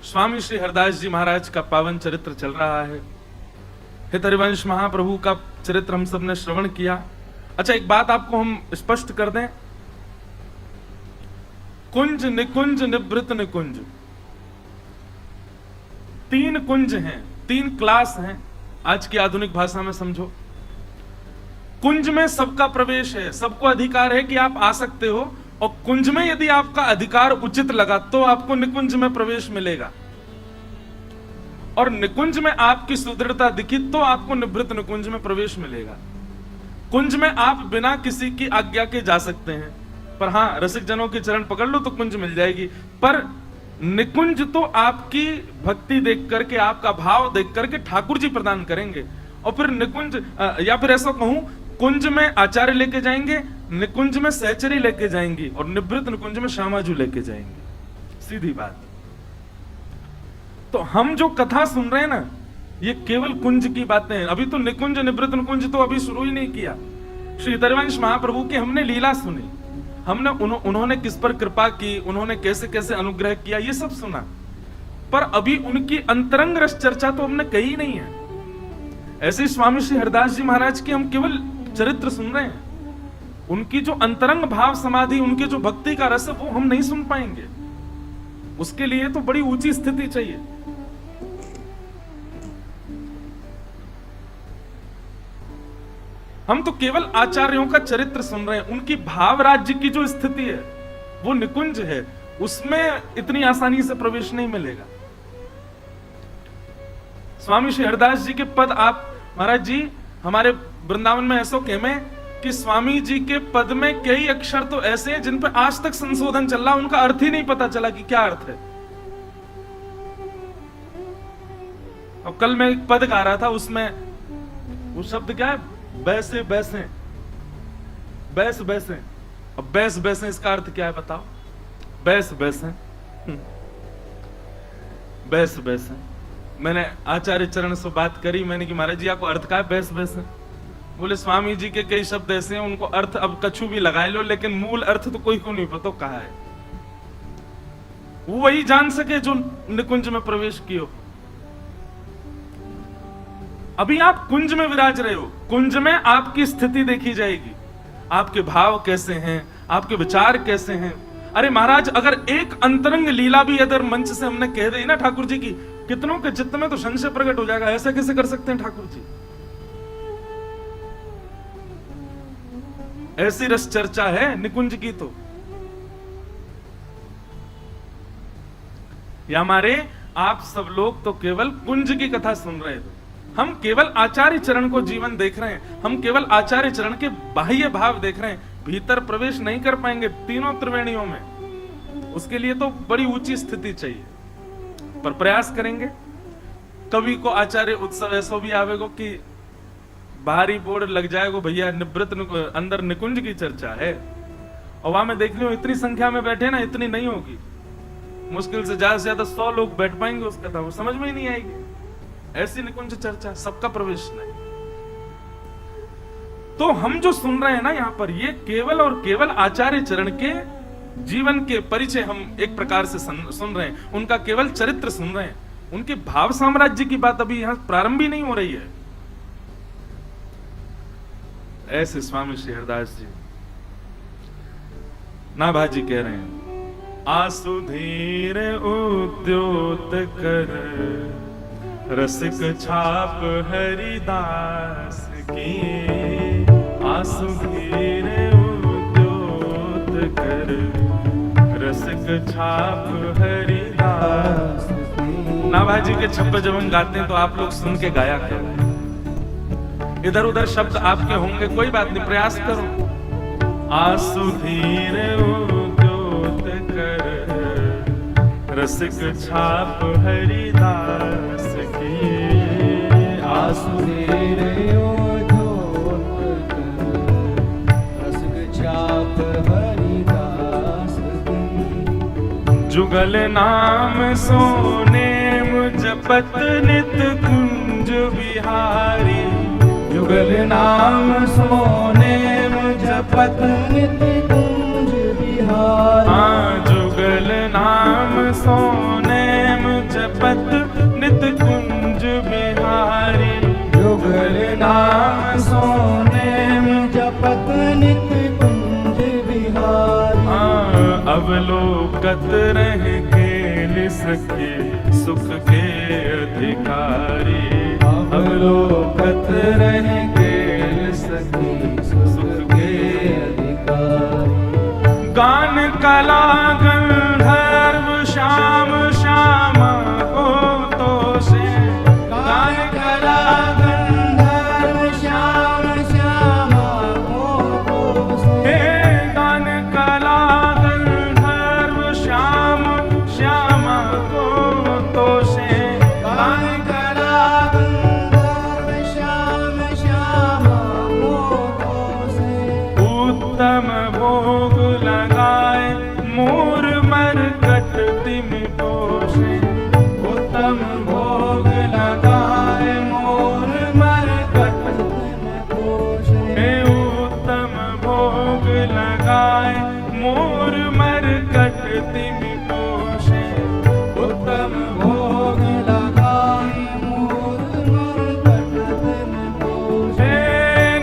स्वामी श्री हरदास जी महाराज का पावन चरित्र चल रहा है। हितरिवंश महाप्रभु का चरित्र हम सबने श्रवण किया। अच्छा, एक बात आपको हम स्पष्ट कर दें, कुंज, निकुंज, निवृत्त निकुंज, तीन कुंज हैं, तीन क्लास हैं। आज की आधुनिक भाषा में समझो, कुंज में सबका प्रवेश है, सबको अधिकार है कि आप आ सकते हो, और कुंज में यदि आपका अधिकार उचित लगा तो आपको निकुंज में प्रवेश मिलेगा, और निकुंज में आपकी सुदृढ़ता दिखी तो आपको निवृत्त निकुंज में प्रवेश मिलेगा। कुंज में आप बिना किसी की आज्ञा के जा सकते हैं, पर हां, रसिक जनों के चरण पकड़ लो तो कुंज मिल जाएगी। पर निकुंज तो आपकी भक्ति देख करके, आपका भाव देख करके ठाकुर जी प्रदान करेंगे। और फिर निकुंज, या फिर ऐसा कहूं, कुंज में आचार्य लेके जाएंगे, निकुंज में सहचरी लेके जाएंगी, और निवृत्त निकुंज में श्यामाजू लेके जाएंगे। सीधी बात। तो हम जो कथा सुन रहे हैं ना, ये केवल कुंज की बातें हैं। अभी तो निकुंज निवृत्त निकुंज तो अभी शुरू ही नहीं किया। श्री हितरिवंश महाप्रभु की हमने लीला सुनी, हमने उन्होंने किस पर कृपा की, उन्होंने कैसे कैसे अनुग्रह किया, ये सब सुना, पर अभी उनकी अंतरंग रस चर्चा तो हमने कही नहीं है। ऐसे स्वामी श्री हरदास जी महाराज की हम केवल चरित्र सुन रहे हैं, उनकी जो अंतरंग भाव समाधि, उनके जो भक्ति का रस है, वो हम नहीं सुन पाएंगे। उसके लिए तो बड़ी ऊंची स्थिति चाहिए। हम तो केवल आचार्यों का चरित्र सुन रहे हैं, उनकी भाव राज्य की जो स्थिति है वो निकुंज है, उसमें इतनी आसानी से प्रवेश नहीं मिलेगा। स्वामी श्री हरदास जी के पद, आप महाराज जी हमारे वृंदावन में ऐसा कहमे कि स्वामी जी के पद में कई अक्षर तो ऐसे हैं जिन पर आज तक संशोधन चल रहा, उनका अर्थ ही नहीं पता चला कि क्या अर्थ है। अब कल मैं एक पद गा रहा था, उसमें वो शब्द क्या है, बैसे बैसे, बैस बैसे। अब बैस बैसे इसका अर्थ क्या है बताओ? बैस बैसे, बैस बैसे। मैंने आचार्य चरण से बात करी, मैंने कि महाराज जी आपको अर्थ का है बैस बैसे? बोले स्वामी जी के कई शब्द ऐसे हैं, उनको अर्थ अब कछु भी लगा लो, लेकिन मूल अर्थ तो कोई को नहीं पता कहा है। वो वही जान सके जो निकुंज में प्रवेश कियो। अभी आप कुंज में विराज रहे हो, कुंज में आपकी स्थिति देखी जाएगी, आपके भाव कैसे हैं, आपके विचार कैसे हैं। अरे महाराज, अगर एक अंतरंग लीला भी अगर मंच से हमने कह दी ना ठाकुर जी की, कितनों के चित्त में तो संशय प्रकट हो जाएगा, ऐसा कैसे कर सकते हैं ठाकुर जी? ऐसी रस चर्चा है निकुंज की। तो या हमारे आप सब लोग तो केवल कुंज की कथा सुन रहे थे, हम केवल आचार्य चरण को जीवन देख रहे हैं, हम केवल आचार्य चरण के बाह्य भाव देख रहे हैं, भीतर प्रवेश नहीं कर पाएंगे तीनों त्रिवेणियों में। उसके लिए तो बड़ी ऊंची स्थिति चाहिए, पर प्रयास करेंगे। कवि को आचार्य उत्सव ऐसा भी आवेगो कि बाहरी बोर्ड लग जाएगा, भैया निवृत्त अंदर निकुंज की चर्चा है, और वहां में देख लो इतनी संख्या में बैठे ना, इतनी नहीं होगी, मुश्किल से ज्यादा 100 लोग बैठ पाएंगे उस कथा, वो समझ में ही नहीं आएगी। ऐसी निकुंज चर्चा, सबका प्रवेश नहीं। तो हम जो सुन रहे हैं ना यहाँ पर, ये केवल और केवल आचार्य चरण के जीवन के परिचय हम एक प्रकार से सुन रहे हैं, उनका केवल चरित्र सुन रहे हैं, उनके भाव साम्राज्य की बात अभी यहां प्रारंभ ही नहीं हो रही है। ऐसे स्वामी श्री हरदास जी नाभाजी कह रहे हैं, आसुधीर उद्योत कर रसिक छाप हरिदास की, आसुधीर उद्योत कर रसिक छाप हरिदास की। नाभाजी के छप्पे जब हम गाते हैं तो आप लोग सुन के गाया करो, इधर उधर शब्द आपके होंगे, कोई बात नहीं, प्रयास करो। आसुधीर उद्योत कर रसिक छाप हरिदास की, आसुधीर उद्योत कर रसिक छाप हरिदास की। जुगल नाम सोने जपत नित कुंज बिहारी, जुगल नाम सोने जपत नित कुंज बिहारी। जुगल नाम सोने जपत नित कुंज बिहारी। युगल नाम सोनेम जपत नित कुंज बिहारी। अवलोकत रह खेल सके सुख के अधिकारी। अवलोकत रह खेल सके सुख के अधिकारी। गान कला गंधर्व श्याम श्यामा को तो से। गान कला गंधर्व श्याम श्यामा को से। गान कला गंधर्व श्याम श्यामा को तो से। गान कला गंधर्व श्याम श्यामा को से। उत्तम भोग लगाए मोर मरकट तिम पोषे। उत्तम भोग लगाए मोर मरकट तिम पोषे। उत्तम भोग लगाए मोर मरकट तिम पोषे। उत्तम भोग लगाए मोर मरकट तिम पोषे।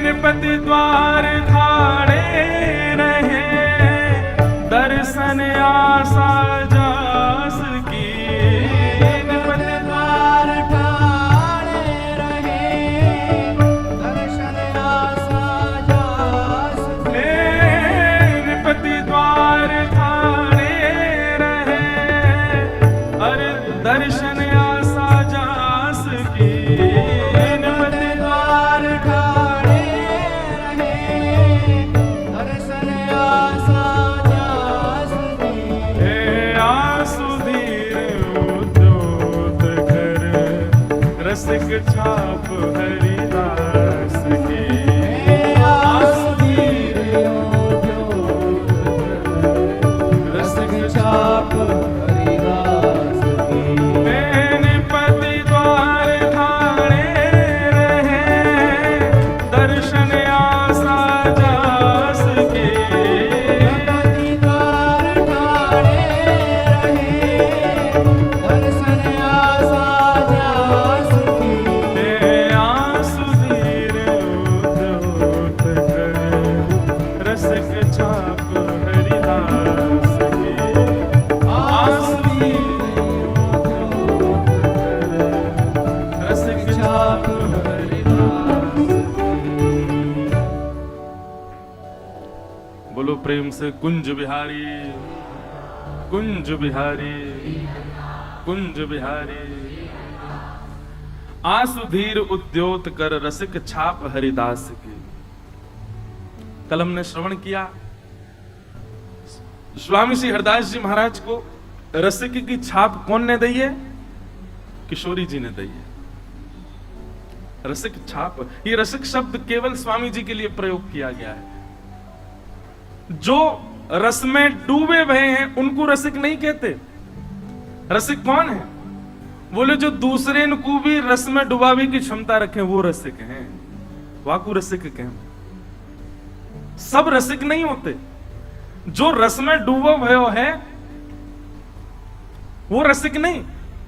निपति द्वार ठाड़े रहे दर्शन आशा जास की। निपति द्वार ठाड़े रहे दर्शन आशा जास की। निपति द्वार ठाड़े रहे अरे दर्शन आशा जास की। निपति द्वार ठाड़े रहे दर्शन आशा जास की। आसुधीर उद्योत कर रसिक छाप हरिदास की। आसुधीर उद्योत कर रसिक छाप हरिदास की। निपति द्वार ठाड़े रहे दर्शन आशा जास की। निपति द्वार ठाड़े रहे दर्शन आशा जास की। आसुधीर उद्योत कर रसिक छाप हरिदास की। आसुधीर रसिक छाप हरिदास की। बोलो प्रेम से कुंज बिहारी कुंज बिहारी कुंज बिहारी। आसुधीर उद्योत कर रसिक छाप हरिदास की। कल हमने श्रवण किया स्वामी श्री हरिदास जी महाराज को रसिक की छाप कौन ने दी है? किशोरी जी ने दी है। रसिक छाप, ये रसिक शब्द केवल स्वामी जी के लिए प्रयोग किया गया है। जो रस में डूबे हुए हैं उनको रसिक नहीं कहते। रसिक कौन है? बोले जो दूसरे को भी रस में डुबावे की क्षमता रखे वो रसिक हैं। वाकु रसिक कहें। सब रसिक नहीं होते। जो रस में डूबा भयो है वो रसिक नहीं,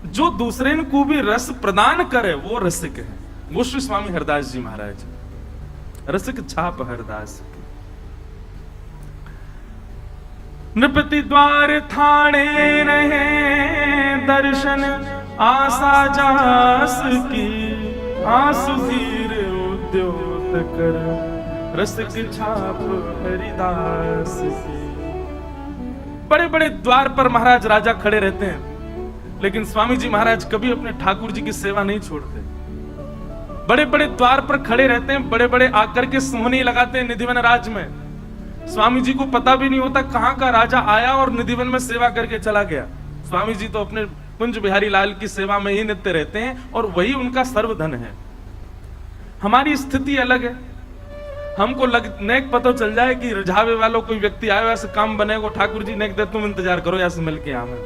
जो दूसरे को भी रस प्रदान करे वो रसिक है। वो श्री स्वामी हरिदास जी महाराज रसिक छाप हरिदास की। नृपति द्वार थाने रहे दर्शन आशा जास की। आसुधीर उद्योत कर रसिक छाप हरिदास की। बड़े बड़े द्वार पर महाराज राजा खड़े रहते हैं, लेकिन स्वामी जी महाराज कभी अपने ठाकुर जी की सेवा नहीं छोड़ते। बड़े बड़े द्वार पर खड़े रहते हैं, बड़े बड़े आकर के सोहनी लगाते हैं निधिवन राज में। स्वामी जी को पता भी नहीं होता कहां का राजा आया और निधिवन में सेवा करके चला गया। स्वामी जी तो अपने कुंज बिहारी लाल की सेवा में ही नित्य रहते हैं और वही उनका सर्वधन है। हमारी स्थिति अलग है। हमको नेक पता चल जाए कि रिझावे वालों कोई व्यक्ति आया ऐसे काम बनेगा, ठाकुर जी नेक दे, तुम इंतजार करो या से मिलके आवे।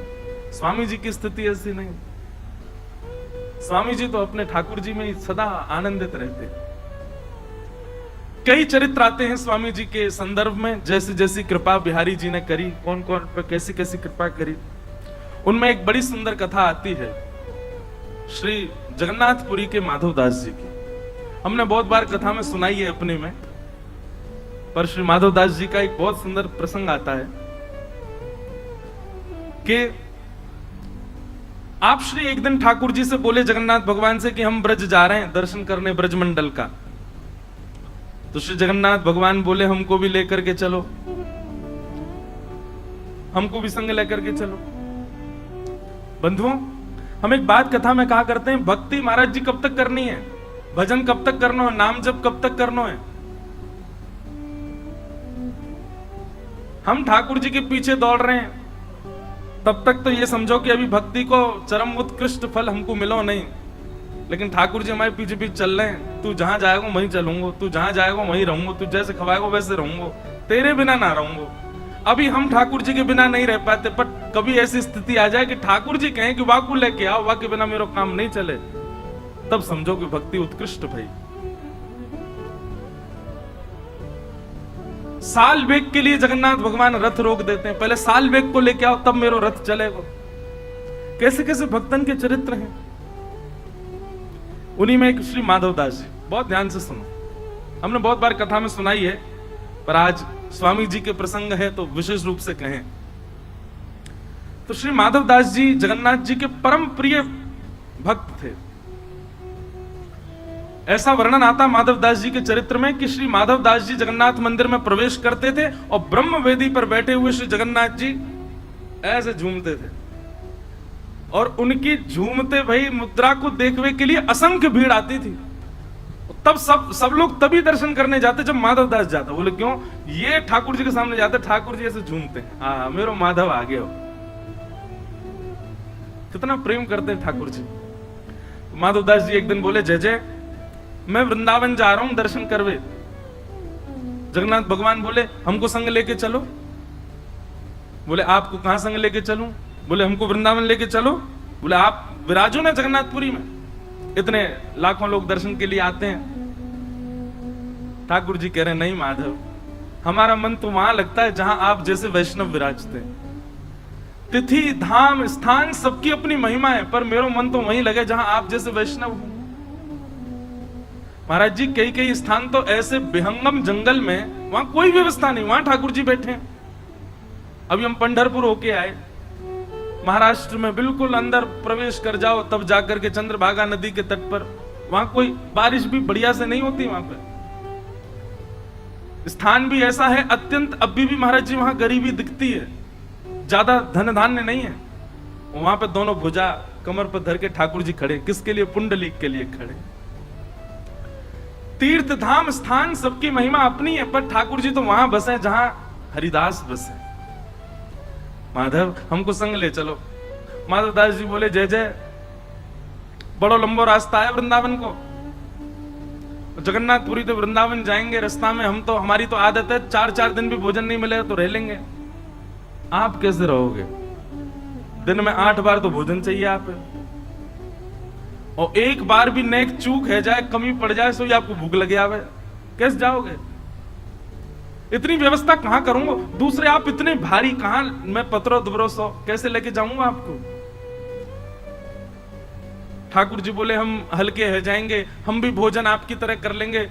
स्वामी जी की स्थिति ऐसी नहीं। स्वामी जी तो अपने ठाकुर जी में सदा आनंदित रहते। कई चरित्र आते हैं स्वामी जी के संदर्भ में, जैसी जैसी कृपा बिहारी जी ने करी, कौन कौन पर कैसी कैसी कृपा करी। उनमें एक बड़ी सुंदर कथा आती है। श्री जगन्नाथपुरी के माधवदास जी की। हमने बहुत बार कथा में सुनाई है अपने में, पर श्री माधवदास जी का एक बहुत सुंदर प्रसंग आता है कि आप श्री एक दिन ठाकुर जी से बोले जगन्नाथ भगवान से कि हम ब्रज जा रहे हैं दर्शन करने ब्रजमंडल का। तो श्री जगन्नाथ भगवान बोले हमको भी लेकर के चलो, हमको भी संग लेकर के चलो। बंधुओं, हम एक बात कथा में कहा करते हैं, भक्ति महाराज जी कब तक करनी है, भजन कब तक करना है, नाम जप कब तक करना है। हम ठाकुर जी के पीछे दौड़ रहे हैं तब तक तो ये समझो कि अभी भक्ति को चरम उत्कृष्ट फल हमको मिलो नहीं, लेकिन ठाकुर जी हमारे पीछे पीछे चल रहे हैं। तू जहां जाएगा वहीं चलूंगा, तू जहां जाएगा वहीं रहूंगा, तू जैसे खवाएगा वैसे रहूंगा, तेरे बिना ना रहूंगा। अभी हम ठाकुर जी के बिना नहीं रह पाते, पर कभी ऐसी स्थिति आ जाए कि ठाकुर जी कहें कि वाह को लेके आओ, वाह के बिना मेरा काम नहीं चले, तब समझो कि भक्ति उत्कृष्ट भाई। साल वेग के लिए जगन्नाथ भगवान रथ रोक देते हैं, पहले साल वेग को लेके आओ तब मेरो रथ चलेगा। कैसे कैसे भक्तन के चरित्र हैं। उन्हीं में एक श्री माधवदास जी, बहुत ध्यान से सुनो, हमने बहुत बार कथा में सुनाई है, पर आज स्वामी जी के प्रसंग है तो विशेष रूप से कहें। तो श्री माधवदास जी जगन्नाथ जी के परम प्रिय भक्त थे। ऐसा वर्णन आता माधवदास जी के चरित्र में कि श्री माधवदास जी जगन्नाथ मंदिर में प्रवेश करते थे और ब्रह्म वेदी पर बैठे हुए श्री जगन्नाथ जी ऐसे झूमते थे, और उनकी झूमते भाई मुद्रा को देखने के लिए असंख्य भीड़ आती थी। तब सब लोग तभी दर्शन करने जाते जब माधवदास जाता। बोले क्यों? ये ठाकुर जी के सामने जाते, ठाकुर जी ऐसे झूमते हैं, हाँ मेरो माधव आ गए हो। कितना प्रेम करते हैं ठाकुर जी। माधवदास जी एक दिन बोले जय जय मैं वृंदावन जा रहा हूं दर्शन करवे। जगन्नाथ भगवान बोले हमको संग लेके चलो। बोले आपको कहां संग लेके चलूं? बोले हमको वृंदावन लेके चलो। बोले आप विराजो ना जगन्नाथपुरी में, इतने लाखों लोग दर्शन के लिए आते हैं। ठाकुर जी कह रहे नहीं माधव, हमारा मन तो वहां लगता है जहां आप जैसे वैष्णव विराजते हैं। तिथि धाम स्थान सबकी अपनी महिमा है, पर मेरा मन तो वहीं लगे जहां आप जैसे वैष्णव हो। महाराज जी कई कई स्थान तो ऐसे विहंगम जंगल में, वहां कोई व्यवस्था नहीं, वहां ठाकुर जी बैठे हैं। अभी हम पंढरपुर होके आए, महाराष्ट्र में बिल्कुल अंदर प्रवेश कर जाओ तब जाकर के चंद्रभागा नदी के तट पर, वहां कोई बारिश भी बढ़िया से नहीं होती। वहां पे स्थान भी ऐसा है अत्यंत, अभी भी महाराज जी वहां गरीबी दिखती है, ज्यादा धन धान्य नहीं है। वहां पे दोनों भुजा कमर पर धर के ठाकुर जी खड़े, किसके लिए? पुंडलीक के लिए खड़े। तीर्थ धाम स्थान सबकी महिमा अपनी है, पर ठाकुर जी तो वहां बसे जहां हरिदास बसे। माधव हमको संग ले चलो। माधवदास जी बोले जय जय, बड़ो लंबो रास्ता है वृंदावन को, जगन्नाथपुरी तो वृंदावन जाएंगे, रास्ता में हम तो, हमारी तो आदत है 4-4 दिन भी भोजन नहीं मिले तो रह लेंगे। आप कैसे रहोगे? दिन में 8 बार तो भोजन चाहिए आप, और एक बार भी नेक चूक है जाए, कमी पड़ जाए सो आपको भूख लगे आवे, कैसे जाओगे? इतनी व्यवस्था कहां करूंगा? दूसरे आप इतने भारी, कहां मैं पत्रो दुबरो सो कैसे लेके जाऊंगा आपको? ठाकुर जी बोले हम हल्के है जाएंगे, हम भी भोजन आपकी तरह कर लेंगे।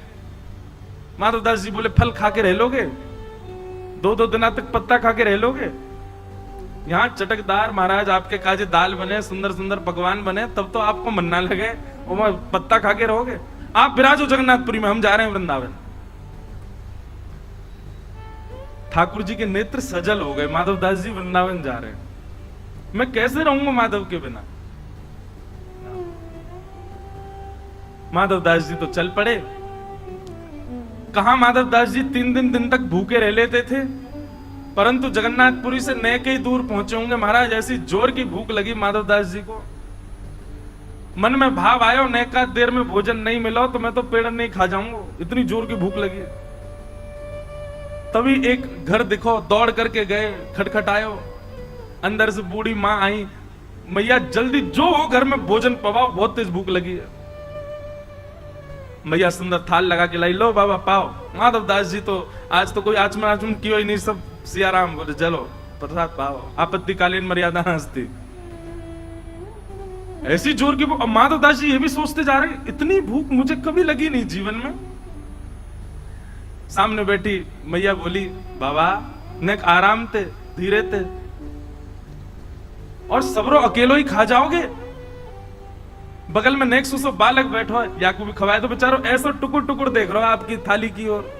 माधवदास जी बोले फल खा के रह लोगे? 2-2 दिन तक पत्ता खा के रह लोगे? यहाँ चटकदार महाराज आपके काजे दाल बने, सुंदर सुंदर पकवान बने, तब तो आपको मन ना लगे, और पत्ता खा के रहोगे? आप विराजो जगन्नाथपुरी में, हम जा रहे हैं वृंदावन। ठाकुर जी के नेत्र सजल हो गए, माधवदास जी वृंदावन जा रहे हैं, मैं कैसे रहूंगा माधव के बिना? माधवदास जी तो चल पड़े। कहां माधवदास जी 3 दिन तक भूखे रह लेते थे, परंतु जगन्नाथपुरी से नए कई दूर पहुंचे होंगे महाराज, ऐसी जोर की भूख लगी माधवदास जी को, मन में भाव आयो नए का देर में भोजन नहीं मिला तो मैं तो पेड़ नहीं खा जाऊंगा, इतनी जोर की भूख लगी। तभी एक घर दिखो, दौड़ करके गए, खटखटायो, अंदर से बूढ़ी मां आई, मैया जल्दी जो हो घर में भोजन पवाओ, बहुत तेज भूख लगी है। मैया सुंदर थाल लगा के लाई, लो बाबा पाओ। माधवदास जी तो आज तो कोई आचमन आचमन कियो ही नहीं, सब सियाराम बोले चलो प्रसाद पाओ, आपत्तिकालीन मर्यादा हंसती। ऐसी जोर की भूख। अब माधवदास जी ये भी सोचते जा रहे हैं, इतनी भूख मुझे कभी लगी नहीं जीवन में। सामने बैठी मैया बोली, बाबा नेक आराम थे, धीरे थे, और सबरो अकेलो ही खा जाओगे। बगल में नेक सुसो बालक बैठो है, या को भी खवाए तो बेचारो ऐसा टुकुर टुकुर देख रहा है आपकी थाली की ओर।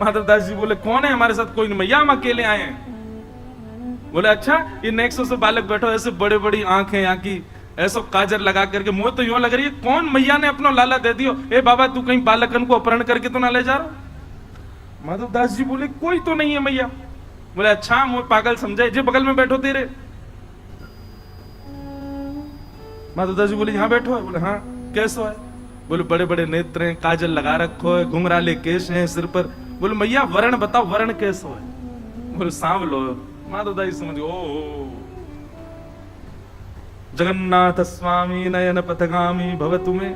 माधवदास जी बोले, कौन है हमारे साथ? कोई नहीं मैया, हम अकेले आए हैं। बोले, अच्छा ये नेक्स्ट से बालक बैठो, ऐसे बड़े बड़ी आंखें यहाँ की, ऐसा काजर लगा करके, मुझे तो यूं लग रही है कौन मैया ने अपना लाला दे दियो। ए बाबा तू कहीं बालकन को अपहरण करके तो ना ले जा रहा? माधवदास जी बोले, कोई तो नहीं है मैया। बोले, अच्छा मुझे पागल समझे, जे बगल में बैठो तेरे। माधवदास जी बोले, यहाँ बैठो है? बोले, हाँ कैसो है? बोले, बड़े बड़े नेत्र हैं, काजल लगा रखो है, घुंघराले केश हैं सिर पर। बोले, मैया वर्ण बताओ, वर्ण कैसो है? बोले, सांवलो। माधवदास जी समझ, ओ जगन्नाथ स्वामी नयन पथगामी भव तुम्हें।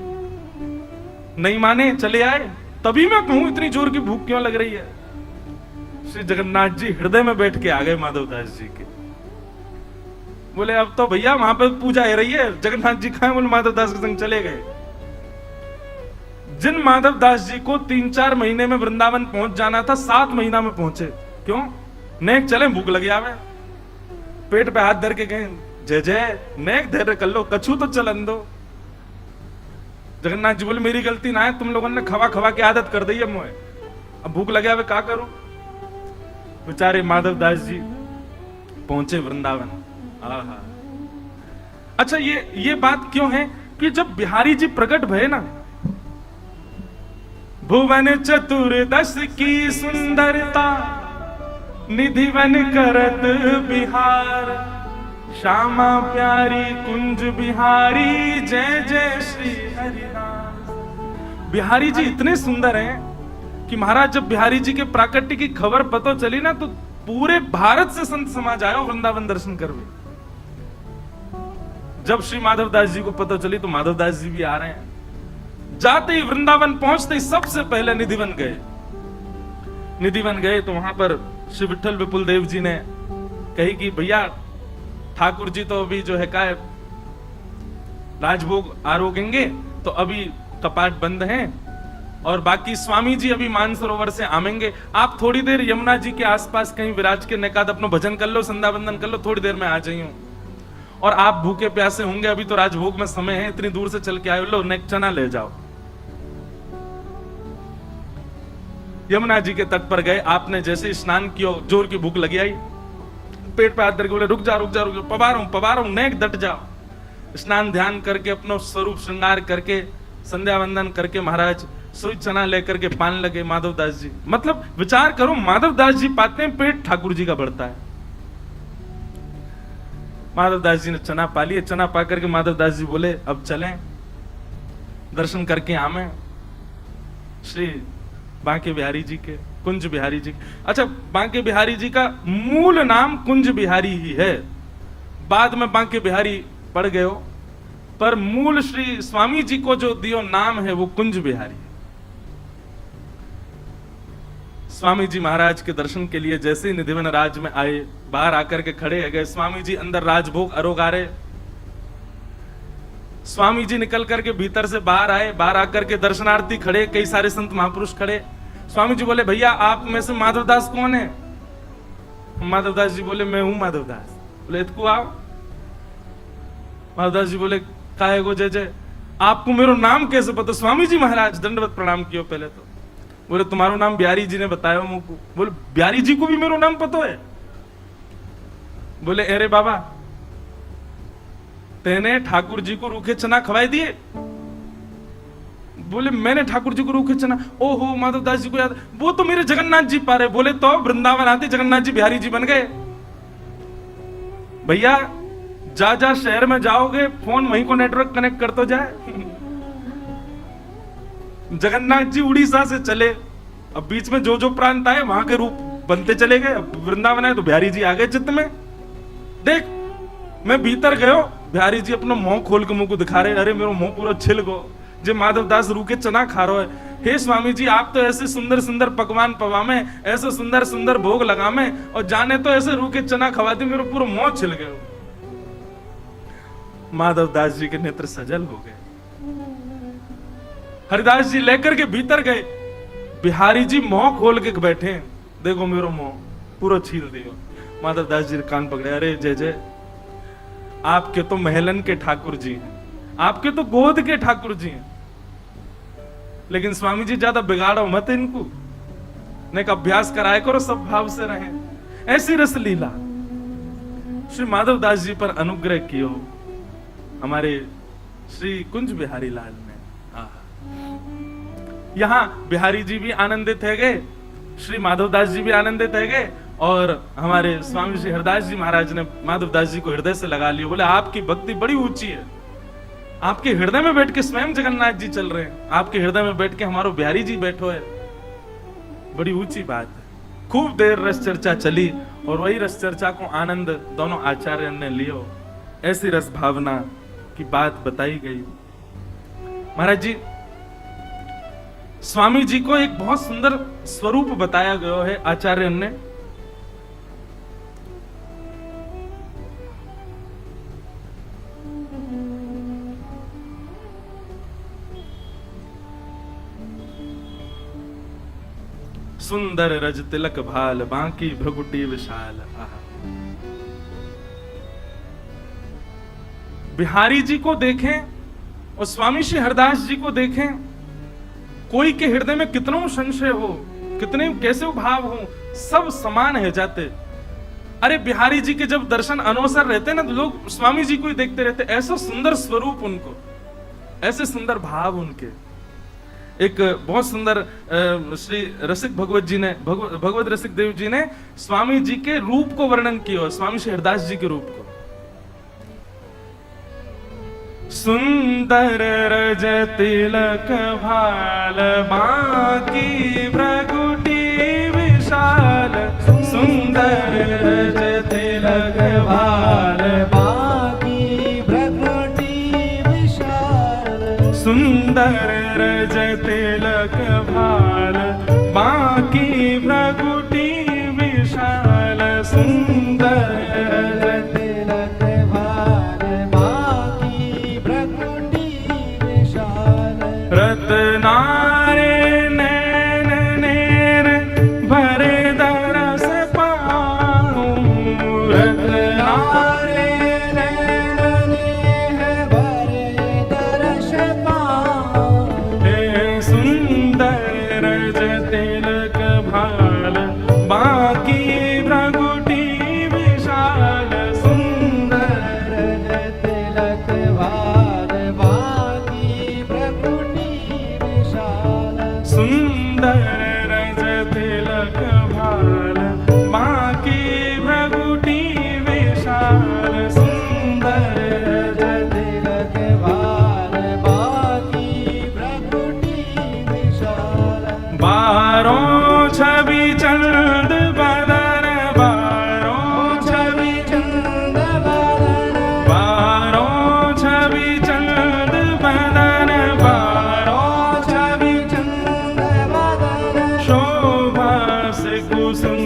नहीं माने, चले आए। तभी मैं कहूं इतनी जोर की भूख क्यों लग रही है। श्री जगन्नाथ जी हृदय में बैठ के आ गए माधवदास जी के। बोले, अब तो भैया वहां पे पूजा हो रही है, जगन्नाथ जी कहां? बोले, माधवदास के संग चले गए। जिन माधवदास जी को 3-4 महीने में वृंदावन पहुंच जाना था, 7 महीना में पहुंचे। क्यों? नेक चले, भूख लगी आवे, पेट पे हाथ धर के गए, जय जय नेक धैर्य कर लो, कछू तो चलन दो। जगन्नाथ जी बोले, मेरी गलती ना है, तुम लोगों ने खवा खवा की आदत कर दी है मुझे, अब भूख लगे आवे क्या करूं। बेचारे माधवदास जी पहुंचे वृंदावन। आहा। अच्छा ये बात क्यों है कि जब बिहारी जी प्रकट भये ना, भुवन चतुर्दश की सुंदरता निधिवन करत बिहार, श्यामा प्यारी कुंज बिहारी जय जय श्री हरिनाथ। बिहारी जी इतने सुंदर हैं कि महाराज जब बिहारी जी के प्राकट्य की खबर पता चली ना, तो पूरे भारत से संत समाज आया वृंदावन दर्शन करने। जब श्री माधवदास जी को पता चली तो माधवदास जी भी आ रहे हैं। जाते ही वृंदावन पहुंचते ही सबसे पहले निधिवन गए। निधिवन गए तो वहां पर श्री विठल विपुल देव जी ने कही कि भैया ठाकुर जी तो अभी जो है का राजभोग आरोगेंगे, तो अभी कपाट बंद हैं, और बाकी स्वामी जी अभी मानसरोवर से आमेंगे। आप थोड़ी देर यमुना जी के आसपास कहीं विराज के नेकाद अपना भजन कर लो, संध्या वंदन कर लो, थोड़ी देर में आ जाइयो। और आप भूखे प्यासे होंगे, अभी तो राजभोग में समय है, इतनी दूर से चल के आए, लो नेक चना ले जाओ। यमुना जी के तट पर गए, आपने जैसे स्नान किया, जोर की भूख लगी आई, पेट पे हाथ धर के बोले, रुक जा, पवार हूं, नेक डट जाओ। स्नान ध्यान करके अपना स्वरूप श्रृंगार करके संध्या वंदन करके महाराज सोई चना लेकर के पान लगे माधवदास जी। मतलब विचार करो, माधवदास जी पाते हैं, पेट ठाकुर जी का बढ़ता है। माधवदास जी ने चना पा लिए। चना पा करके माधवदास जी बोले, अब चलें दर्शन करके आमे श्री बांके बिहारी जी के, कुंज बिहारी जी। अच्छा, बांके बिहारी जी का मूल नाम कुंज बिहारी ही है, बाद में बांके बिहारी पड़ गए हो, पर मूल श्री स्वामी जी को जो दियो नाम है वो कुंज बिहारी। स्वामी जी महाराज के दर्शन के लिए जैसे ही निधिवन राज में आए, बाहर आकर के खड़े हो गए। स्वामी जी अंदर राजभोग अरोगा रहे। स्वामी जी निकल करके भीतर से बाहर आए, बाहर आकर के दर्शनार्थी खड़े, कई सारे संत महापुरुष खड़े। स्वामी जी बोले, भैया आप में से माधवदास कौन है? माधवदास जी बोले, मैं हूं माधवदास। बोले, इतको आओ। माधवदास जी बोले, काहे गो जय जय, आपको मेरा नाम कैसे पता? स्वामी जी महाराज दंडवत प्रणाम कियो पहले तो। बोले, तुम्हारा नाम बिहारी जी ने बताया मुझको। बोले, बिहारी जी को भी मेरा नाम पता है? बोले, अरे बाबा तेने ठाकुर जी को रूखे चना खवाए दिए? बोले, मैंने ठाकुर जी को रूखे चना? ओहो, माधवदास जी को याद, वो तो मेरे जगन्नाथ जी पा रहे। बोले, तो वृंदावन आते जगन्नाथ जी बिहारी जी बन गए। भैया जा जा शहर में जाओगे, फोन वहीं को नेटवर्क कनेक्ट कर तो जाए। जगन्नाथ जी उड़ीसा से चले, अब बीच में जो जो प्रांत आए वहां के रूप बनते चले गए। अब वृंदावन आए तो बिहारी जी आ गए चित्त में। देख, मैं भीतर गयो, बिहारी जी अपना मुंह खोल के मुंह को दिखा रहे, अरे मेरा मुंह पूरा छिल गो, जे माधवदास रूखे चना खा रहा है। हे स्वामी जी, आप तो ऐसे सुंदर सुंदर पकवान पवा में, ऐसे सुंदर सुंदर भोग लगा में, और जाने तो ऐसे रूखे चना खवा दी, मेरा पूरा मुंह छिल गयो। माधव दास जी के नेत्र सजल हो गए। हरिदास जी लेकर के भीतर गए, बिहारी जी मुंह खोल के बैठे, देखो मेरो मुंह पूरा छील दियो। माधव दास जी कान पकड़े, अरे जय जय, आपके तो महलन के ठाकुर जी हैं, आपके तो गोद के ठाकुर जी हैं, लेकिन स्वामी जी ज्यादा बिगाड़ो मत इनको, ने का अभ्यास कराए करो, सब भाव से रहे। ऐसी रस लीला श्री माधव दास जी पर अनुग्रह कियो हमारे श्री कुंज बिहारी लाल ने। यहां बिहारी जी भी आनंदित है गए, श्री माधव दास जी भी आनंदित है गए, और हमारे स्वामी श्री हरदास जी महाराज ने माधव दास जी को हृदय से लगा लिया। बोले आपकी भक्ति बड़ी ऊंची है, आपके हृदय में बैठ के स्वयं जगन्नाथ जी चल रहे हैं, आपके हृदय में बैठ के हमारो बिहारी जी बैठो है, बड़ी ऊंची बात है। खूब देर रस चर्चा चली, और वही रस चर्चा को आनंद दोनों आचार्य ने लियो, ऐसी रस भावना की बात बताई गई। महाराज जी, स्वामी जी को एक बहुत सुंदर स्वरूप बताया गया है आचार्य ने। सुंदर रज तिलक भाल, बांकी भ्रगुटी विशाल। बिहारी जी को देखें और स्वामी श्री हरदास जी को देखें, कोई के हृदय में कितना संशय हो, कितने कैसे भाव हो, सब समान है जाते। अरे बिहारी जी के जब दर्शन अनवसर रहते ना, तो लोग स्वामी जी को ही देखते रहते, ऐसा सुंदर स्वरूप उनको, ऐसे सुंदर भाव उनके। एक बहुत सुंदर श्री रसिक भगवत जी ने, भगवत रसिक देव जी ने स्वामी जी के रूप को वर्णन किया, स्वामी श्री हरदास जी के रूप को। सुंदर रज तिलक भाल, बांकी भ्रगुटी विशाल। सुंदर रज तिलक भाल, बांकी भ्रगुटी विशाल। सुंदर रज तिलक भाल, बांकी भ्रगुटी विशाल। सुंदर रज तिलक भाल, बांकी भ्रगुटी विशाल। रत्नारे नैन नेर भरे दरस पाऊं। रत्नारे नैन नेर भरे दरस पाऊं। हे सुंदर रज तिलक भाल, बांकी भ्रगुटी विशाल। सुंदर रज तिलक भाल, बांकी भ्रगुटी विशाल। सुंदर रज तिलक भाल, बांकी भ्रगुटी विशाल। सुंदर रज तिलक भाल, बांकी भ्रगुटी विशाल। बारों छवि चंद बदन, बारों छवि चंद बदन। बारों छवि चंद बदन, बारों छवि चंद बदन। शोभा से कुसुम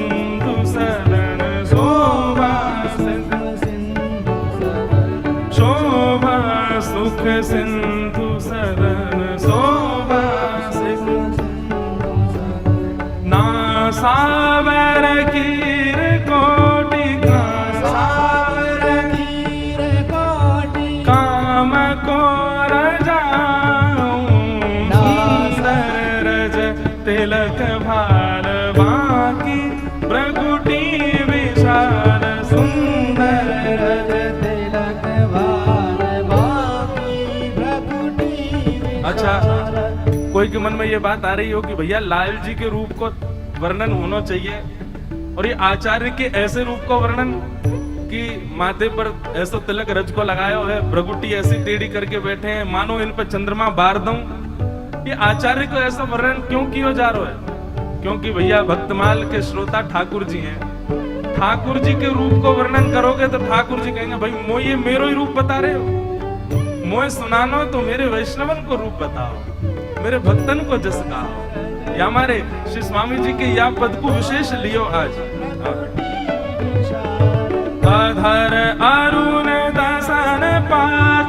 सदन। शोभा से सिंधु सदन। शोभा सुख सिंधु सदन। शोभा से नासावर कीर कोटि का, सावर कीर कोटि। काम को रजाऊं। सुंदर रज तिलक भाल, बांकी भ्रगुटी विशाल। सुंदर रज तिलक भाल, बांकी भ्रगुटी विशाल। अच्छा, कोई के मन में ये बात आ रही हो कि भैया लाल जी के रूप को वर्णन होना चाहिए, और ये आचार्य के ऐसे रूप को वर्णन कि माथे पर ऐसा तिलक रज को लगाया है, भ्रगुटी ऐसी टेढ़ी करके बैठे हैं मानो इन पर चंद्रमा बार दूं। ये आचार्य को ऐसा वर्णन क्यों किया जा रहा है? क्योंकि भैया भक्तमाल के श्रोता ठाकुर जी हैं। ठाकुर जी के रूप को वर्णन करोगे तो ठाकुर जी कहेंगे भाई मोह ये मेरो ही रूप बता रहे हो, मोह सुनानो तो मेरे वैष्णवन को रूप बताओ, मेरे भक्तन को जस गाओ। या हमारे श्री स्वामी जी के या पद को विशेष लियो आज। अधर अरुण दसन पार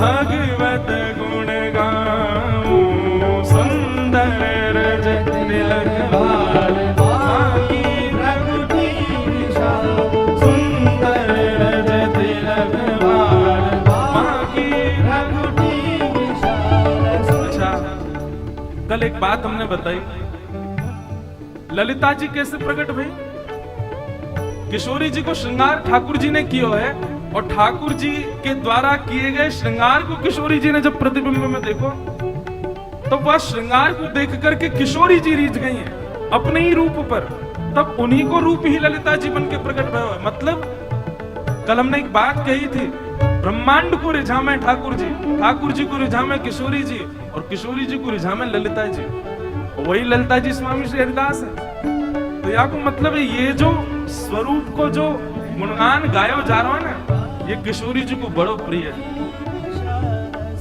भगवत गुण गाऊं, सुंदर रज तिलक भाल बाकी भ्रगुटी विशाल, सुंदर रज तिलक भाल बाकी भ्रगुटी विशाल। अच्छा, कल एक बात हमने बताई, ललिता जी कैसे प्रकट भई? किशोरी जी को श्रृंगार ठाकुर जी ने किया है, और ठाकुर जी के द्वारा किए गए श्रृंगार को किशोरी जी ने जब प्रतिबिंब में देखो, तो वह श्रृंगार को देख करके किशोरी जी रीझ गई हैं अपने ही रूप पर, तब उन्हीं को रूप ही ललिता जी बन के प्रकट भय है। मतलब कल हमने एक बात कही थी, ब्रह्मांड को रिझामे ठाकुर जी को रिझामे किशोरी जी, और किशोरी जी को रिझामे ललिता जी, वही ललिता जी स्वामी श्री हरिदास है। तो यहाँ को मतलब है, ये जो स्वरूप को जो गुणगान गायो जा रहा है ना, ये किशोरी जी को बड़ो प्रिय है।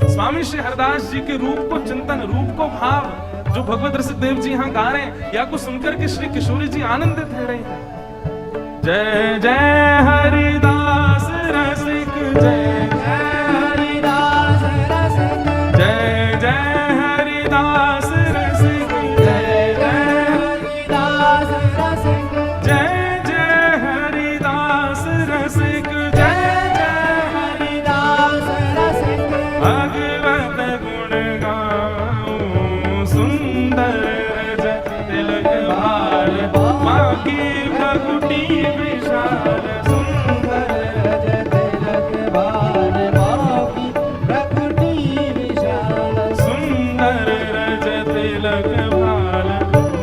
स्वामी श्री हरिदास जी के रूप को चिंतन, रूप को भाव जो भगवत रसिकदेव जी यहाँ गा रहे हैं, या को सुनकर के श्री किशोरी जी आनंदित हो रहे हैं। जय जय हरिदास रसिक, जय जय हरिदास रसिक, जय जय हरिदास रसिक, जय जय हरिदास रसिक, जय जय हरिदास रसिक, जय जय हरिदास रसिक, भगवत गुण गाऊं, सुंदर रज तिलक भाल बाकी भ्रगुटी विशाल, सुंदर रज तिलक भाल बाकी भ्रगुटी विशाल, सुंदर रज तिलक भाल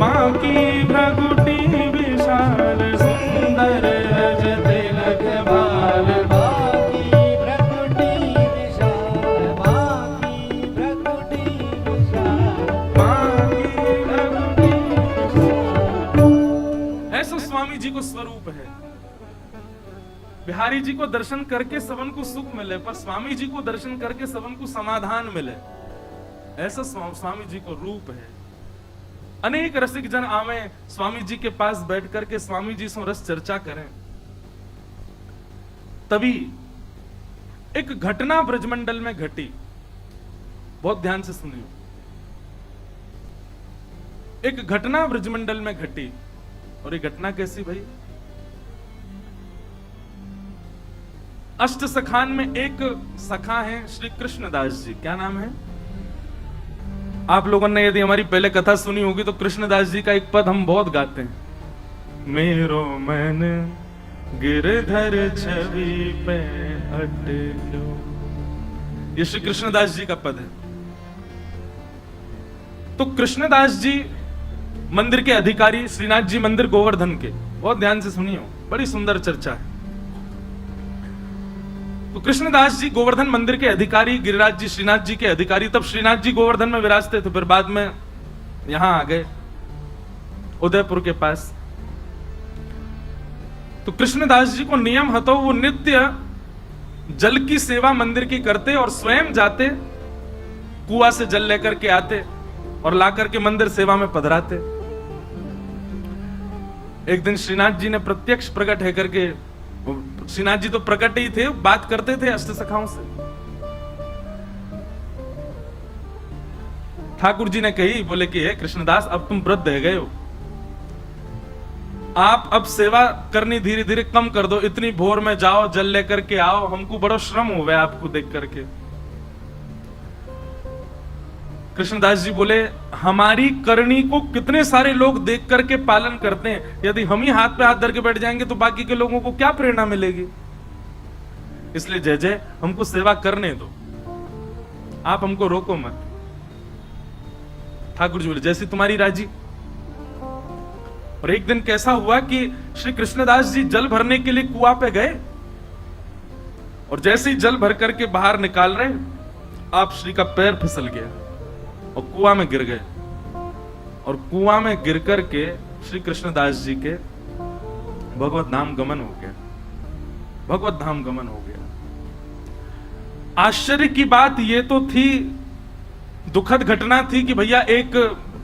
बाकी भ्रगुटी विशाल, सुंदर रज तिलक भाल बाकी भ्रगुटी विशाल, बाकी भ्रगुटी विशाल, बाकी भ्रगुटी विशाल। ऐसा स्वामी जी को स्वरूप है। बिहारी जी को दर्शन करके सबन को सुख मिले, पर स्वामी जी को दर्शन करके सबन को समाधान मिले, ऐसा स्वामी जी को रूप है। अनेक रसिक जन आवे स्वामी जी के पास बैठ करके स्वामी जी से रस चर्चा करें, तभी एक घटना ब्रजमंडल में घटी, बहुत ध्यान से सुनियो। एक घटना ब्रजमंडल में घटी, और ये घटना कैसी भाई? अष्ट सखान में एक सखा है श्री कृष्णदास जी। क्या नाम है? आप लोगों ने यदि हमारी पहले कथा सुनी होगी तो कृष्णदास जी का एक पद हम बहुत गाते हैं, मेरो मन गिरधर छवि पे अटलो। ये श्री कृष्णदास जी का पद है। तो कृष्णदास जी मंदिर के अधिकारी, श्रीनाथ जी मंदिर गोवर्धन के, बहुत ध्यान से सुनियो, बड़ी सुंदर चर्चा है। तो कृष्णदास जी गोवर्धन मंदिर के अधिकारी, गिरिराज जी श्रीनाथ जी के अधिकारी। तब श्रीनाथ जी गोवर्धन में विराजते थे, फिर बाद में यहां आ गए उदयपुर के पास। तो कृष्णदास जी को नियम हतो, वो नित्य जल की सेवा मंदिर की करते और स्वयं जाते, कुआं से जल लेकर के आते और लाकर के मंदिर सेवा में पधराते। एक दिन श्रीनाथ जी ने प्रत्यक्ष प्रकट है करके, श्रीनाथ जी तो प्रकट ही थे, बात करते थे अष्ट सखाओं से। ठाकुर जी ने कही, बोले कि हे कृष्णदास, अब तुम वृद्ध रह गए हो, आप अब सेवा करनी धीरे धीरे कम कर दो, इतनी भोर में जाओ जल लेकर के आओ, हमको बड़ा श्रम हो गया आपको देख करके। कृष्णदास जी बोले, हमारी करनी को कितने सारे लोग देख करके पालन करते हैं, यदि हम ही हाथ पे हाथ धर के बैठ जाएंगे तो बाकी के लोगों को क्या प्रेरणा मिलेगी? इसलिए जय जय हमको सेवा करने दो, आप हमको रोको मत। ठाकुर जी बोले, जैसी तुम्हारी राजी। और एक दिन कैसा हुआ कि श्री कृष्णदास जी जल भरने के लिए कुआं पे गए, और जैसे ही जल भर करके बाहर निकाल रहे, आप श्री का पैर फिसल गया और कुआं में गिर गए। और कुआं में गिर करके श्री कृष्णदास जी के भगवत धाम गमन हो गया, भगवत धाम गमन हो गया। आश्चर्य की बात ये तो थी, दुखद घटना थी कि भैया एक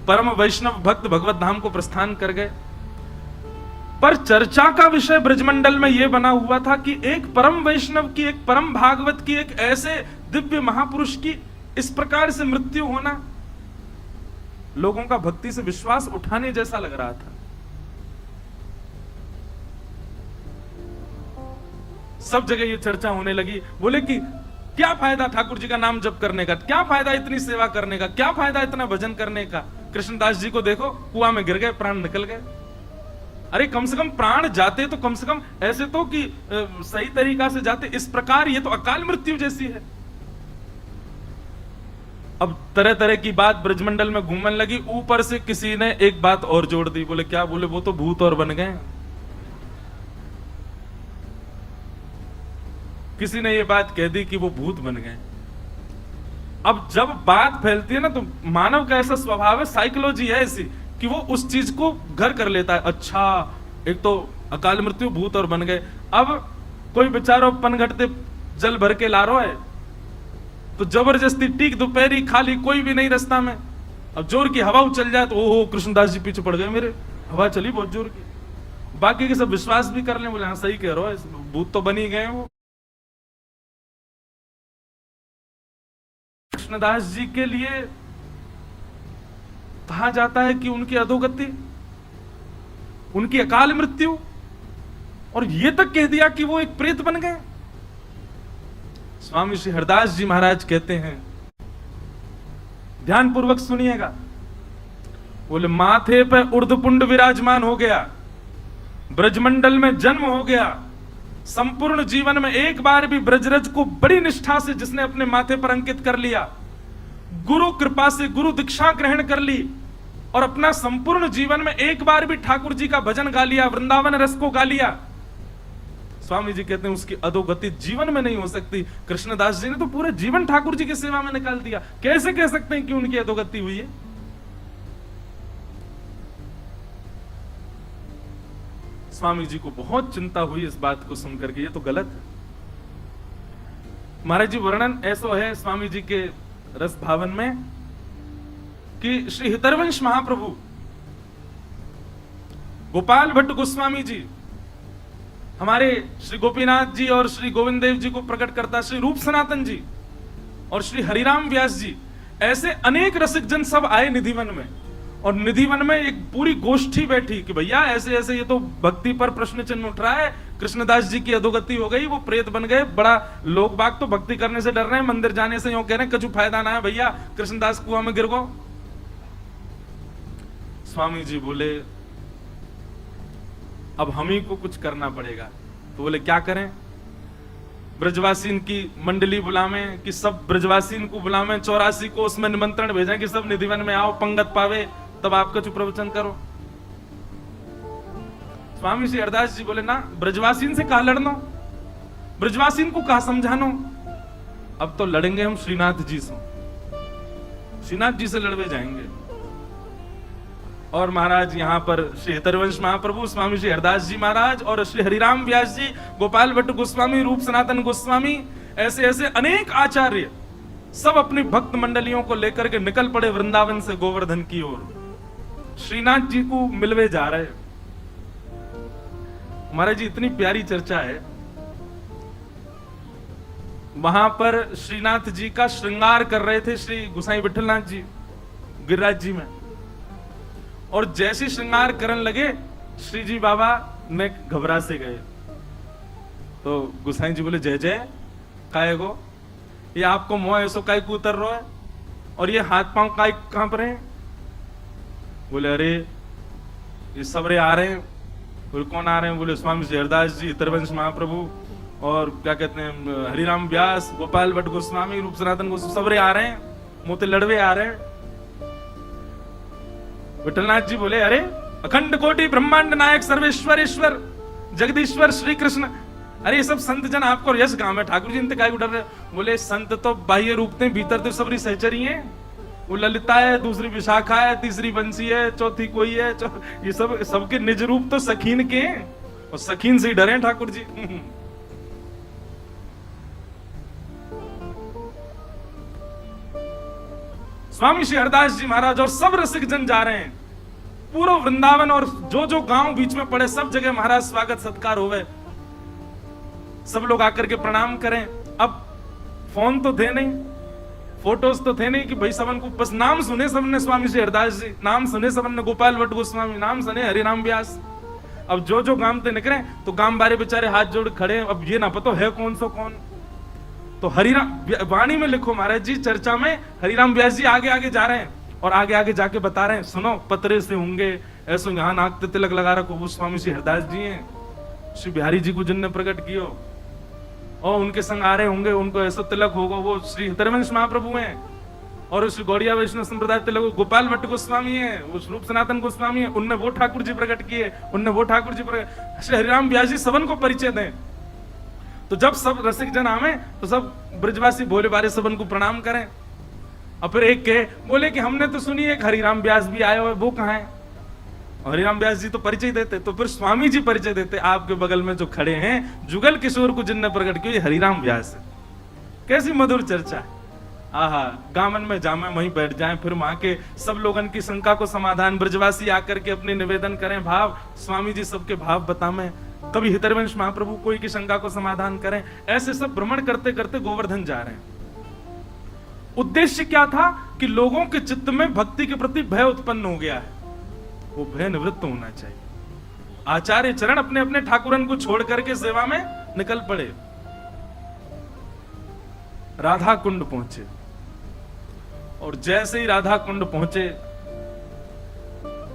परम वैष्णव भक्त भगवत धाम को प्रस्थान कर गए, पर चर्चा का विषय ब्रजमंडल में यह बना हुआ था कि एक परम वैष्णव की, एक परम भागवत की, एक ऐसे दिव्य महापुरुष की इस प्रकार से मृत्यु होना लोगों का भक्ति से विश्वास उठाने जैसा लग रहा था। सब जगह ये चर्चा होने लगी। बोले कि क्या फायदा ठाकुर जी का नाम जप करने का, क्या फायदा इतनी सेवा करने का, क्या फायदा इतना भजन करने का। कृष्णदास जी को देखो, कुआं में गिर गए, प्राण निकल गए। अरे कम से कम प्राण जाते तो कम से कम ऐसे तो कि सही तरीका से जाते, इस प्रकार ये तो अकाल मृत्यु जैसी है। अब तरह तरह की बात ब्रजमंडल में घूमने लगी। ऊपर से किसी ने एक बात और जोड़ दी। बोले क्या? बोले वो तो भूत और बन गए। किसी ने ये बात कह दी कि वो भूत बन गए। अब जब बात फैलती है ना, तो मानव का ऐसा स्वभाव है, साइकोलॉजी है ऐसी कि वो उस चीज को घर कर लेता है। अच्छा, एक तो अकाल मृत्यु, भूत और बन गए। अब कोई बेचारा पनघटते जल भर के ला रहा है, तो जबरदस्ती टीक दोपहरी खाली, कोई भी नहीं रास्ता में। अब जोर की हवा चल जाए तो ओहो कृष्णदास जी पीछे पड़ गए मेरे, हवा चली बहुत जोर की। बाकी के सब विश्वास भी कर ले, बोले हाँ सही कह रहे हो, भूत तो बन ही गए वो। कृष्णदास जी के लिए कहा जाता है कि उनकी अधोगति, उनकी अकाल मृत्यु, और ये तक कह दिया कि वो एक प्रेत बन गए। स्वामी श्री हरदास जी महाराज कहते हैं, ध्यान पूर्वक सुनिएगा। बोले माथे पे ऊर्ध्वपुंड विराजमान हो गया, ब्रजमंडल में जन्म हो गया, संपूर्ण जीवन में एक बार भी ब्रजरज को बड़ी निष्ठा से जिसने अपने माथे पर अंकित कर लिया, गुरु कृपा से गुरु दीक्षा ग्रहण कर ली, और अपना संपूर्ण जीवन में एक बार भी ठाकुर जी का भजन गा लिया, वृंदावन रस को गा लिया। स्वामी जी कहते हैं उसकी अधोगति जीवन में नहीं हो सकती। कृष्णदास जी ने तो पूरे जीवन ठाकुर जी की सेवा में निकाल दिया, कैसे कह सकते हैं कि उनकी अधोगति हुई है? स्वामी जी को बहुत चिंता हुई इस बात को सुनकर के, ये तो गलत है। महाराज जी वर्णन ऐसा है स्वामी जी के रस भावन में कि श्री हितरवंश महाप्रभु गोपाल भट्ट गोस्वामी जी हमारे श्री गोपीनाथ जी और श्री गोविंद देव जी को प्रकट करता, श्री रूप सनातन जी और श्री हरिराम व्यास जी, ऐसे अनेक रसिक जन सब आए निधिवन में। और निधिवन में एक पूरी गोष्ठी बैठी कि भैया ऐसे ऐसे ये तो भक्ति पर प्रश्न चिन्ह उठ रहा है, कृष्णदास जी की अधोगति हो गई, वो प्रेत बन गए, बड़ा लोग बाग तो भक्ति करने से डर रहे हैं, मंदिर जाने से यूं कह रहे हैं कछु फायदा ना है भैया, कृष्णदास कुआं में गिर गो। स्वामी जी बोले अब हम ही को कुछ करना पड़ेगा। तो बोले क्या करें? ब्रजवासीन की मंडली बुलावें कि सब ब्रजवासीन को बुलावें, 84 को उसमें निमंत्रण भेजें कि सब निधिवन में आओ, पंगत पावे, तब आपका चुप प्रवचन करो। स्वामी श्री हरदास जी बोले ना, ब्रजवासीन से कहा लड़नो, ब्रजवासीन को कहा समझानो, अब तो लड़ेंगे हम श्रीनाथ जी से, श्रीनाथ जी से लड़वे जाएंगे। और महाराज यहाँ पर श्री हितरवंश महाप्रभु, स्वामी श्री हरदास जी महाराज और श्री हरिराम व्यास जी, गोपाल भट्ट गोस्वामी, रूप सनातन गोस्वामी, ऐसे ऐसे अनेक आचार्य सब अपनी भक्त मंडलियों को लेकर के निकल पड़े वृंदावन से गोवर्धन की ओर, श्रीनाथ जी को मिलवे जा रहे। महाराज जी इतनी प्यारी चर्चा है, वहां पर श्रीनाथ जी का श्रृंगार कर रहे थे श्री गुसाई विठलनाथ जी गिरिराज जी में, और जैसे श्रृंगार करने लगे श्री जी बाबा ने घबरा से गए। तो गुसाई जी बोले जय जय काय गो, ये आपको मोह ऐसो काय को उतर रहा है, और ये हाथ पांव काय कहां पर हैं? बोले अरे ये सबरे आ रहे हैं। बोले कौन आ रहे हैं? बोले स्वामी श्री हरदास जी, हितरवंश महाप्रभु और क्या कहते हैं हरिराम व्यास, गोपाल भट्ट गोस्वामी, रूप सनातन गोस्वामी, सबरे आ रहे हैं, मोते लड़वे आ रहे हैं। विठलनाथ जी बोले अरे अखंड कोटि ब्रह्मांड नायक सर्वेश्वर ईश्वर जगदीश्वर श्री कृष्ण, अरे ये सब संत जन आपको यश गांव है, ठाकुर जी इनते काय डर रहे? बोले संत तो बाह्य रूप थे, भीतर तो सबरी सहचरी हैं। वो ललिता है, दूसरी विशाखा है, तीसरी बंसी है, चौथी कोई है, ये सब सबके निज रूप तो सखीन के हैं, और सखीन से ही डरे ठाकुर जी। स्वामी श्री हरदास जी महाराज और सब रसिक जन जा रहे हैं, पूरा वृंदावन और जो जो गांव बीच में पड़े सब जगह महाराज स्वागत सत्कार होवे, सब लोग आकर के प्रणाम करें। अब फोन तो थे नहीं, फोटोज तो थे नहीं कि भाई सबन को बस नाम सुने सबने स्वामी श्री हरदास जी, नाम सुने सबन ने गोपाल भट्ट गोस्वामी, नाम सुने हरिराम व्यास। अब जो जो गांव ते निकले तो गांव बारे बेचारे हाथ जोड़ खड़े, अब ये ना पता है कौन सो कौन। तो हरिराम वाणी में लिखो महाराज जी, चर्चा में हरिराम व्यास जी आगे आगे जा रहे हैं और आगे आगे जाके बता रहे हैं, सुनो पतरे से होंगे ऐसो यहाँ नाक तिलक लगा रखो, वो स्वामी श्री हरदास जी हैं, श्री बिहारी जी को जिनने प्रकट कियो, और उनके संग आ रहे होंगे, उनको ऐसा तिलक होगा, वो श्री हितरवंश महाप्रभु हैं, और श्री गौड़िया वैष्णव संप्रदाय तिलक गोपाल भट्ट गोस्वामी है, वो रूप सनातन गोस्वामी है, उनने वो ठाकुर जी प्रकट किए, उनने वो ठाकुर जी प्रकट, श्री हरिराम व्यास जी सबन को परिचय दें। तो जब सब रसिक जन आवे तो सब ब्रजवासी भोले बारे सबन को प्रणाम करें। और फिर एक के बोले कि हमने तो सुनी एक हरिराम व्यास भी आए हुए, वो कहाँ है? हरिराम व्यास जी तो परिचय देते, तो फिर स्वामी जी परिचय देते, आपके बगल में जो खड़े हैं जुगल किशोर को जिनने प्रकट किया, हरिराम व्यास है। कैसी मधुर चर्चा है, आहा, गामन में जामे वहीं बैठ जाएं, फिर वहां के सब लोगन की शंका को समाधान ब्रजवासी आकर के अपने निवेदन करें, भाव स्वामी जी सबके भाव बतावें, कभी हितरवंश महाप्रभु कोई की शंका को समाधान करें। ऐसे सब भ्रमण करते करते गोवर्धन जा रहे हैं। उद्देश्य क्या था कि लोगों के चित्त में भक्ति के प्रति भय उत्पन्न हो गया है, वो भय निवृत्त होना चाहिए। आचार्य चरण अपने अपने ठाकुरन को छोड़ करके सेवा में निकल पड़े। राधा कुंड पहुंचे और जैसे ही राधा कुंड पहुंचे,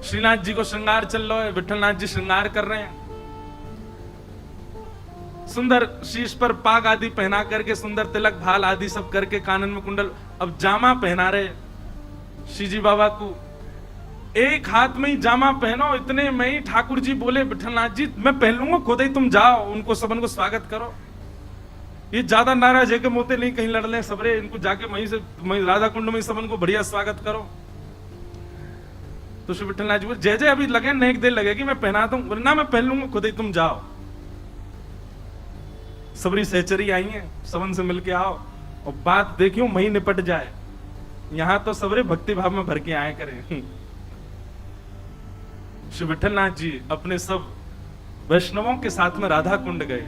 श्रीनाथ जी को श्रृंगार चल रहा है, विठलनाथ जी श्रृंगार कर रहे हैं, सुंदर शीश पर पाग आदि पहना करके, सुंदर तिलक भाल आदि सब करके, कानन में कुंडल, अब जामा पहना रहे श्री जी बाबा को। एक हाथ में ही जामा पहनो, इतने में ही ठाकुर जी बोले, विठलनाथ जी मैं पहन लूंगा, खुद ही तुम जाओ, उनको सबन को स्वागत करो। ये ज्यादा नाराज है कि मोते नहीं कहीं लड़ लें सबरे, इनको जाके वहीं से राधा कुंड में सबन को बढ़िया स्वागत करो। तो श्री विठलनाथ जी बोले, जय जय अभी लगे न, एक देर लगेगी, मैं पहना दूं, ना मैं पहन लूंगा, खुद ही तुम जाओ। सबरी सहचरी आई है, सबन से मिलके आओ और बात देखियो वहीं निपट जाए। यहां तो सबरे भक्ति भाव में भर के आए करें। श्री विठलनाथ जी अपने सब वैष्णवों के साथ में राधा कुंड गए।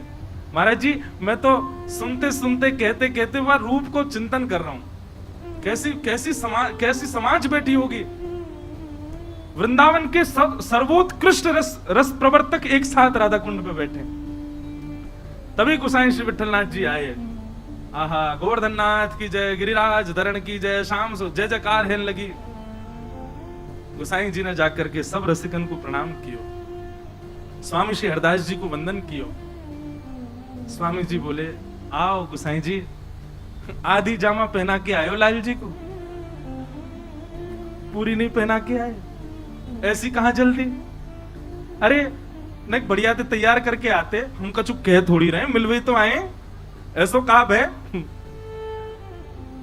महाराज जी मैं तो सुनते सुनते कहते कहते वह रूप को चिंतन कर रहा हूं, कैसी समाज बैठी होगी। वृंदावन के सर्वोत्कृष्ट रस प्रवर्तक एक साथ राधा कुंड पे बैठे। तभी गोसाई श्री विठलनाथ जी आए। आहा, गोवर्धन नाथ की जय, गिरिराज धरण की जय, शाम सो जय जयकार है लगी। गोसाई जी ने जाकर के सब रसिकन को प्रणाम कियो, स्वामी श्री हरदास जी को वंदन कियो। स्वामी जी बोले, आओ गोसाई जी, आधी जामा पहना के आयो लाल जी को, पूरी नहीं पहना के आए, ऐसी कहां जल्दी? अरे नहीं, बढ़िया थे तैयार करके आते, हम कछु कह थोड़ी रहे, मिलवे तो आए, ऐसो काब है।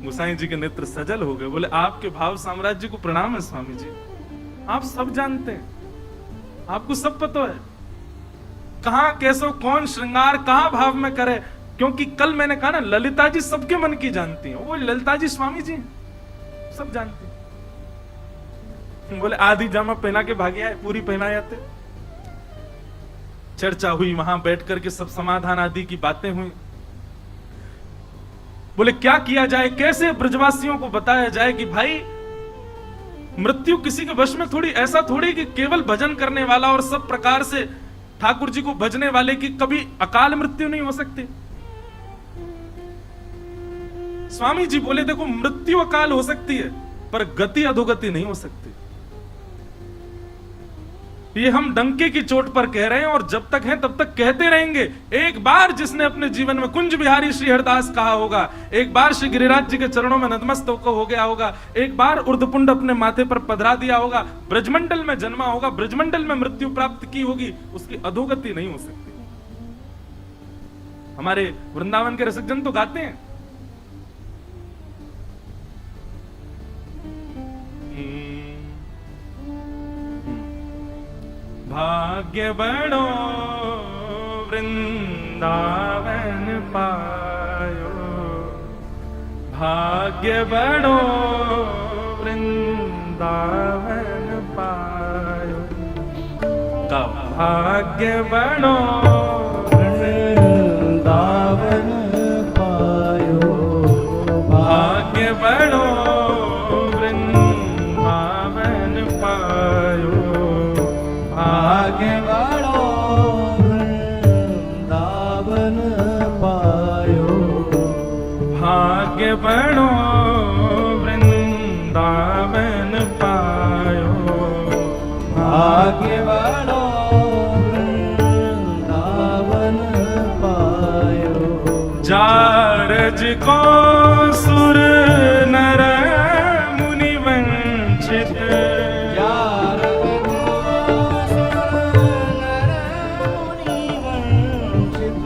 गोसाई जी के नेत्र सजल हो गए, बोले आपके भाव साम्राज्य को प्रणाम है स्वामी जी, आप सब जानते हैं, आपको सब पता है कहां कैसो कौन श्रृंगार कहां भाव में करे। क्योंकि कल मैंने कहा ना, ललिता जी सबके मन की जानती हैं, वो ललिता जी स्वामी जी सब जानती हैं। बोले आधी जामा पहना के भागे आए, पूरी पहना जाते। चर्चा हुई, वहां बैठ करके सब समाधान आदि की बातें हुई। बोले क्या किया जाए, कैसे ब्रजवासियों को बताया जाए कि भाई मृत्यु किसी के वश में थोड़ी, ऐसा थोड़ी कि केवल भजन करने वाला और सब प्रकार से ठाकुर जी को भजने वाले की कभी अकाल मृत्यु नहीं हो सकती। स्वामी जी बोले देखो, मृत्यु अकाल हो सकती है पर गति अधोगति नहीं हो सकती। ये हम डंके की चोट पर कह रहे हैं और जब तक हैं तब तक कहते रहेंगे। एक बार जिसने अपने जीवन में कुंज बिहारी श्री हरदास कहा होगा, एक बार श्री गिरिराज जी के चरणों में नतमस्तक हो गया होगा, एक बार उर्धपुंड अपने माथे पर पधरा दिया होगा, ब्रजमंडल में जन्मा होगा, ब्रजमंडल में मृत्यु प्राप्त की होगी, उसकी अधोगति नहीं हो सकती। हमारे वृंदावन के रसिक जन तो गाते हैं, भाग्य बड़ो वृंदावन पायो, भाग्य बड़ो वृंदावन पायो, भाग्य बनो वृंदावन पायो भाग्य बनो वृंदावन पायो भाग्य बड़ो वृंदावन पायो भाग्य बनो वृंदावन पायो भाग्य बड़ो वृंदावन पायो जारज को सुर नर मुनि वंचित यार को सुर नर मुनि वंचित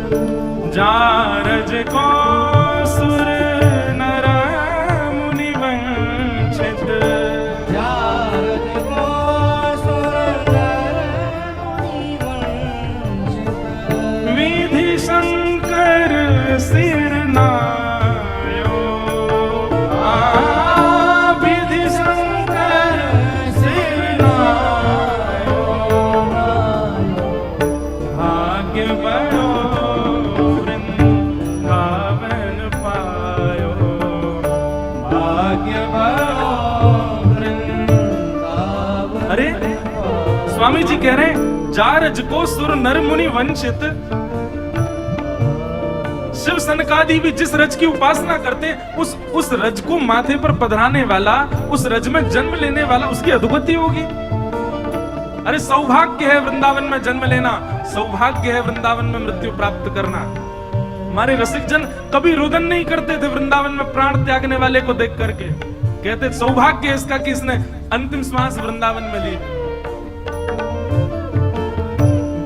जारज को सुर नर मुनि वंचित यार को सुर नर मुनि वंचित विधि शंकर सिर नायो विधि शंकर सिर नायो भाग्य बनो वृंदावन पायो भाग्य बड़ो वृंदावन अरे स्वामी जी कह रहे हैं जारज को सुर नर मुनि वंचित शिव सनकादि भी जिस रज की उपासना करते हैं उस रज को माथे पर पधराने वाला उस रज में जन्म लेने वाला उसकी अधोगति होगी। अरे सौभाग्य है वृंदावन में जन्म लेना, सौभाग्य है वृंदावन में मृत्यु प्राप्त करना। हमारे रसिक जन कभी रुदन नहीं करते थे वृंदावन में प्राण त्यागने वाले को देख करके, कहते सौभाग्य है इसका कि इसने अंतिम श्वास वृंदावन में ली।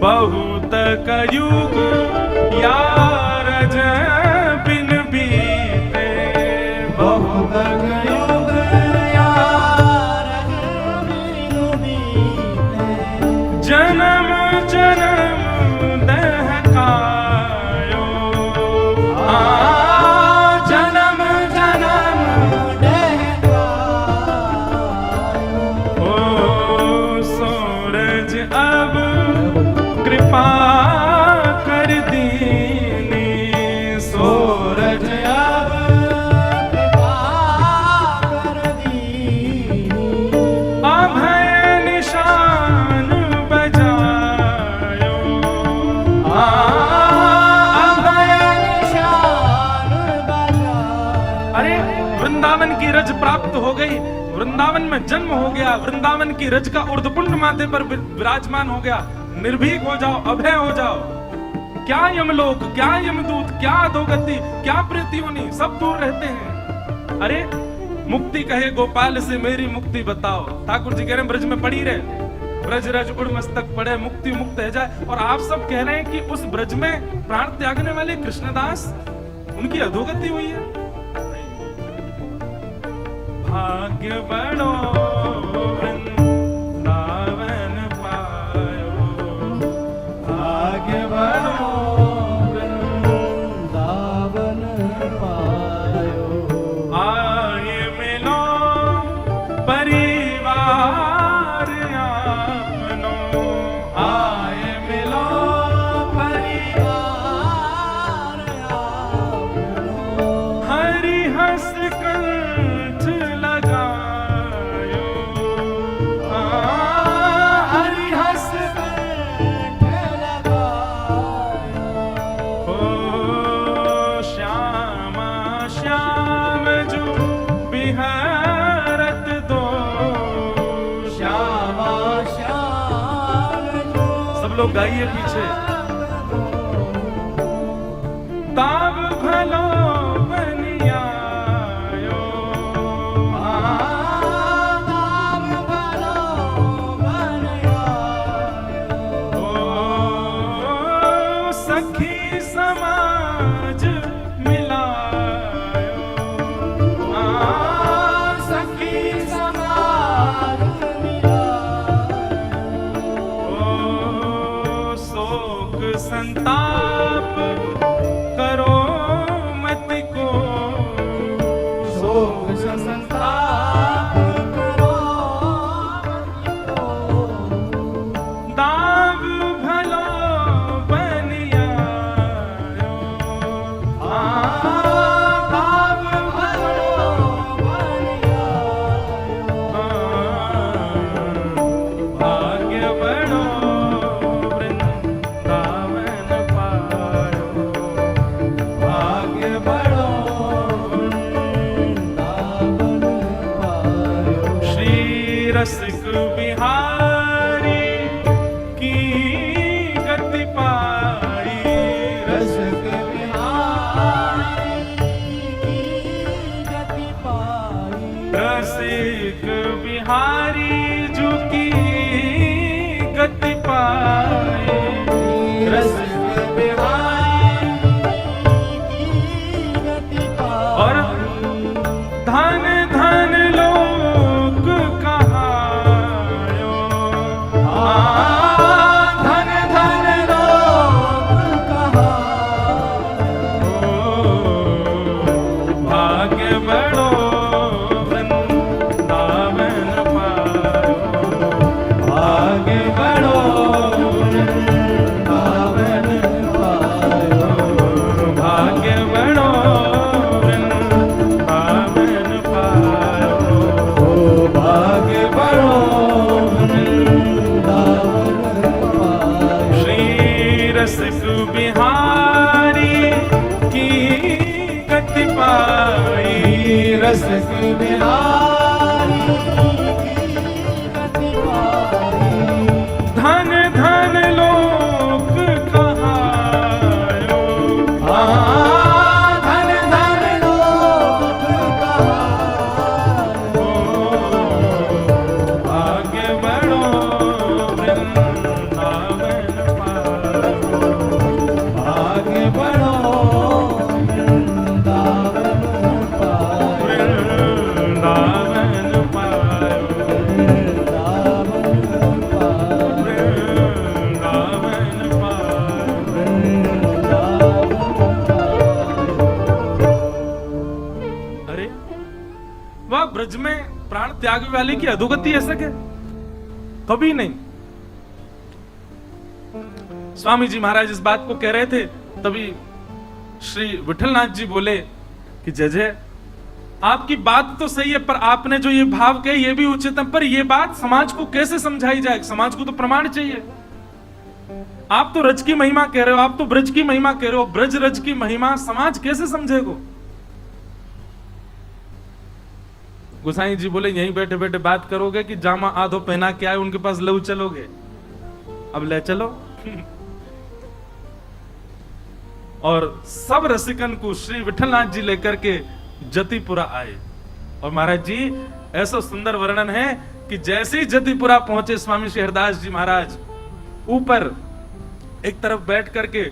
बहुत कयुग यारज बिन बीते बहुत युग यार बिनु बीते जन्म जन्म दहकायो जन्म जन्म डहकायो ओ सूरज अब कृपा कर दीनी सूरज सूरज अब कृपा कर दीनी अभय निशान बजायो अभय निशान बजायो अरे वृंदावन की रज प्राप्त हो गई, वृंदावन में जन्म हो गया, वृंदावन की रज का ऊर्ध्वपुंड माथे पर विराजमान हो गया। निर्भीक हो जाओ, अभय हो जाओ। क्या यमलोक, क्या यमदूत, क्या अधोगति, क्या प्रेतियोनि, सब दूर रहते हैं। अरे मुक्ति कहे गोपाल से मेरी मुक्ति बताओ। ठाकुर जी कह रहे हैं ब्रज में पड़ी रहे, ब्रज रज उड़ मस्तक पड़े, मुक्ति मुक्त है जाए। और आप सब कह रहे हैं कि उस ब्रज में प्राण त्यागने वाले कृष्णदास उनकी अधोगति हुई है। भाग्य बड़ो वृंदावन पायो भाग्य बड़ो वृंदावन पायो आए मिलो परिवार आपनो आए मिलो परिवार आपनो हरि हंस कंठ लगायो हरि हंस कंठ लगायो ओ श्यामा श्याम जो बिहारत दो श्यामा श्याम जो सब लोग गाइए पीछे ताब भलो बनियायो नाम भलो बनयायो ओ सखी समाज मिलायो सखी समाज मिलायो ओ सो रसिक बिहारी की गति पाई, रसिक बिहारी की गति पाई, रसिक बिहारी जू की गति पाई, रसिक बिहारी की गति पाई। और धन धन लोक कहायो, धन धन लोक कहायो, भाग्य बड़ो वृंदावन पायो, भाग्य बड़ो वृंदावन पायो, भाग्य बड़ो वृंदावन पायो, ओ भाग्य बड़ो वृंदावन पायो। श्री रसिक बिहारी की गति पाई, रसिक बिहारी की गति पाई, धन धन लोक कहायो, धन धन लोक कहायो, भाग्य बड़ो वृंदावन पायो, भाग्य बड़ो वृंदावन पायो, वृंदावन पायो, वृंदावन पायो, वृंदावन पायो। वृंदावन पायो। अरे वाह, ब्रज में प्राण त्याग वाले की अधोगति ऐसा क्या? कभी नहीं। स्वामी जी महाराज इस बात को कह रहे थे, तभी श्री विठलनाथ जी बोले कि जय जय, आपकी बात तो सही है, पर आपने जो ये भाव कहे ये भी उचित है, पर ये बात समाज को कैसे समझाई जाए? समाज को तो प्रमाण चाहिए। आप तो रज की महिमा कह रहे हो, आप तो ब्रज की महिमा कह रहे हो, ब्रज रज की महिमा समाज कैसे समझेगो? गोसाई जी बोले यहीं बैठे बैठे बात करोगे कि जामा आधो पहना के आए उनके पास लऊ चलोगे? अब ले चलो। और सब रसिकन को श्री विठलनाथ जी लेकर के जतिपुरा आए। और महाराज जी ऐसा सुंदर वर्णन है कि जैसे ही जतिपुरा पहुंचे स्वामी श्री हरदास जी महाराज ऊपर एक तरफ बैठ करके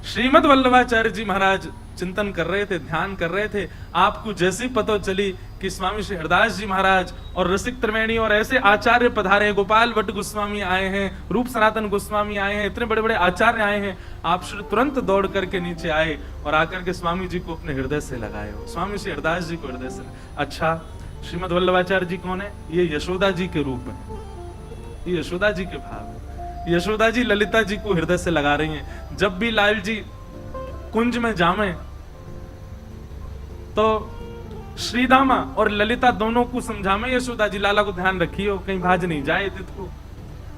श्रीमद वल्लभाचार्य जी महाराज चिंतन कर रहे थे, ध्यान कर रहे थे। आपको जैसी पता चली कि स्वामी श्री हरदास जी महाराज और रसिक त्रिवेणी और ऐसे आचार्य पधारे हैं, गोपाल भट्ट गोस्वामी आए हैं, रूप सनातन गोस्वामी आए हैं, इतने बड़े बड़े आचार्य आए हैं, आप तुरंत दौड़ करके नीचे आए और आकर के स्वामी जी को अपने हृदय से लगाए हो। स्वामी श्री हरदास जी को हृदय से। अच्छा, श्रीमद वल्लभाचार्य जी कौन है? ये यशोदा जी के रूप में, ये यशोदा जी के भाव है। यशोदा जी ललिता जी को हृदय से लगा रही हैं। जब भी लाल जी कुंज में जामे तो श्रीदामा और ललिता दोनों को समझामे, यशोदा जी लाला को ध्यान रखियो कहीं भाज नहीं जाए तित को।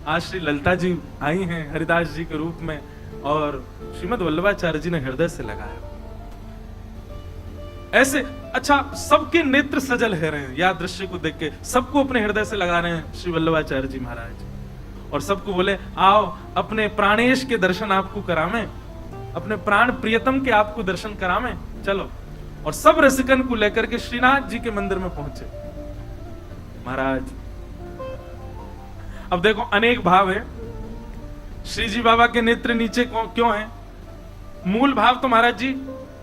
आज श्री ललिता जी आई हैं हरिदास जी के रूप में और श्रीमद वल्लभाचार्य जी ने हृदय से लगाया ऐसे। अच्छा, सबके नेत्र सजल है रहे हैं, या दृश्य को देख के सबको अपने हृदय से लगा रहे हैं श्री वल्लभाचार्य जी महाराज। और सबको बोले आओ अपने प्राणेश के दर्शन आपको करावें, अपने प्राण प्रियतम के आपको दर्शन करावें, चलो। और सब रसिकन को लेकर के श्रीनाथ जी के मंदिर में पहुंचे महाराज। अब देखो अनेक भाव है। श्री जी बाबा के नेत्र नीचे क्यों हैं? मूल भाव तो महाराज जी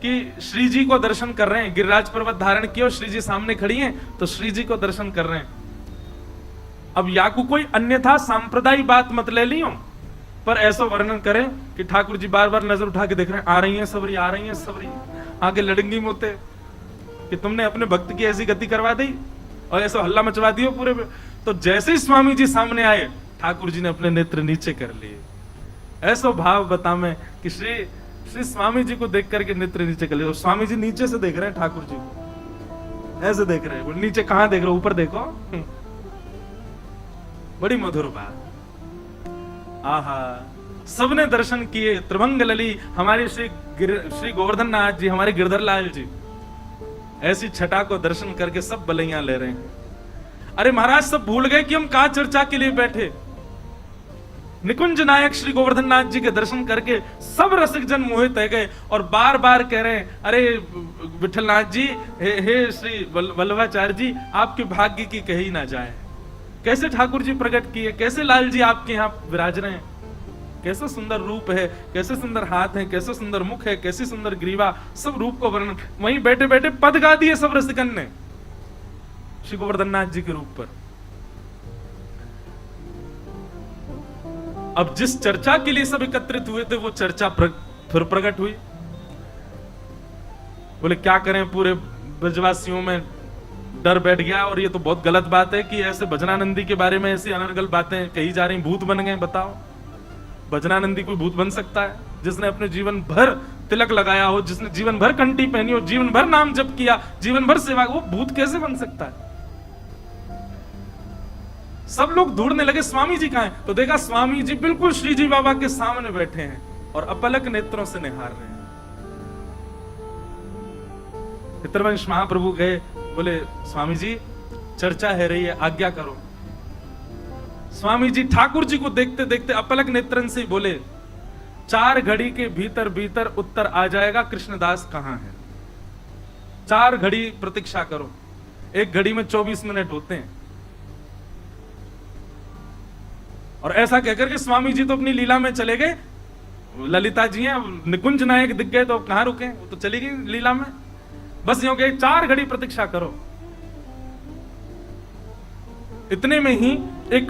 कि श्री जी को दर्शन कर रहे हैं, गिरिराज पर्वत धारण किया, श्री जी सामने खड़ी हैं तो श्री जी को दर्शन कर रहे हैं। अब या को कोई अन्यथा सांप्रदायिक बात मत ले लियो, पर ऐसा वर्णन करें कि ठाकुर जी बार बार नजर उठा के देख रहे हैं, आ रही हैं सबरी, आ रही हैं सबरी, आगे लड़ंगी मोते कि तुमने अपने भक्त की ऐसी गति करवा दी और ऐसा हल्ला मचवा दियो पूरे पे। तो जैसे ही स्वामी जी सामने आए ठाकुर जी ने अपने नेत्र नीचे कर लिए। ऐसा भाव बता मैं कि श्री स्वामी जी को देख करके नेत्र नीचे कर लिए। स्वामी जी नीचे से देख रहे हैं ठाकुर जी को, ऐसे देख रहे हैं। नीचे कहां देख रहे हो? ऊपर देखो। बड़ी मधुर बात। आहा, सबने दर्शन किए। त्रिभंग लली हमारे श्री गोवर्धन नाथ जी, हमारे गिरधर लाल जी, ऐसी छटा को दर्शन करके सब बलैया ले रहे हैं। अरे महाराज सब भूल गए कि हम कहा चर्चा के लिए बैठे। निकुंज नायक श्री गोवर्धन नाथ जी के दर्शन करके सब रसिक जन मोहित हो गए और बार बार कह रहे हैं, अरे विठल नाथ जी, हे श्री वल्लभाचार्य जी, आपके भाग्य की कही ना जाए। कैसे ठाकुर जी प्रकट किए, कैसे लाल जी आपके यहाँ विराज रहे हैं, कैसा सुंदर रूप है, कैसे सुंदर हाथ है, कैसे सुंदर मुख है, कैसी सुंदर ग्रीवा, सब रूप को वर्णन। वहीं बैठे बैठे पद गा दिए सब रसिकन ने श्री गोवर्धन नाथ जी के रूप पर। अब जिस चर्चा के लिए सब एकत्रित हुए थे वो चर्चा फिर प्रकट हुई। बोले क्या करें, पूरे ब्रजवासियों में डर बैठ गया और ये तो बहुत गलत बात है कि ऐसे भजनानंदी के बारे में ऐसी अनर्गल बातें कही जा रही, भूत बन गए। बताओ, भजनानंदी कोई भूत बन सकता है? जिसने अपने जीवन भर तिलक लगाया हो, जिसने जीवन भर कंठी पहनी हो, जीवन भर नाम जप किया, जीवन भर सेवा, वो भूत कैसे बन सकता है? सब लोग ढूंढने लगे स्वामी जी कहां हैं, तो देखा स्वामी जी बिल्कुल श्री जी बाबा के सामने बैठे हैं और अपलक नेत्रों से निहार रहे हैं। पितरवंश महाप्रभु गए, बोले स्वामी जी चर्चा है रही है, आज्ञा करो। स्वामी जी ठाकुर जी को देखते देखते अपलक नेत्रन से बोले, 4 घड़ी के भीतर भीतर उत्तर आ जाएगा, कृष्णदास कहां है। 4 घड़ी प्रतीक्षा करो, 1 घड़ी में 24 मिनट होते हैं। और ऐसा कहकर के स्वामी जी तो अपनी लीला में चले गए। ललिता जी हैं, निकुंज नायक दिख गए तो कहां रुके, वो तो चली गई लीला में। बस यूं कहे 4 घड़ी प्रतीक्षा करो। इतने में ही एक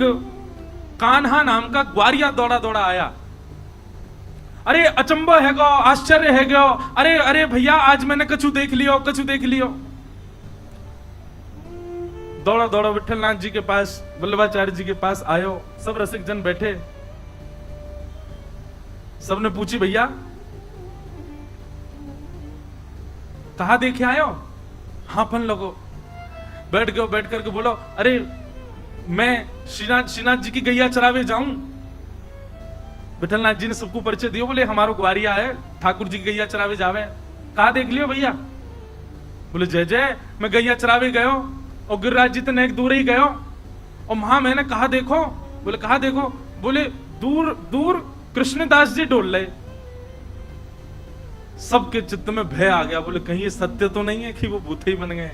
कान्हा नाम का ग्वारिया दौड़ा दौड़ा आया। अरे अचंबा है गो, आश्चर्य है गो, अरे अरे भैया आज मैंने कछु देख लियो, कछु देख लियो। दौड़ा दौड़ा विठल नाथ जी के पास, वल्लभाचार्य जी के पास आयो। सब रसिक जन बैठे, सबने पूछी भैया कहा देखे आयो? हाँ फन लगो। बैठ गयो, बैठ करके बोलो, अरे मैं श्रीनाथ जी की गैया चरावे जाऊं। विठल नाथ जी ने सबको परिचय दियो, बोले हमारो ग्वारिया है, ठाकुर जी की गैया चरावे जावे। कहा देख लियो भैया? बोले जय जय, मैं गैया चरावे गयो और गिरिराज जी तो नेक दूर ही गयो और वहां मैंने कहा देखो। बोले कहा देखो? बोले दूर दूर कृष्णदास जी डोल रहे। सबके चित्त में भय आ गया। बोले कहीं ये सत्य तो नहीं है कि वो भूत ही बन गए?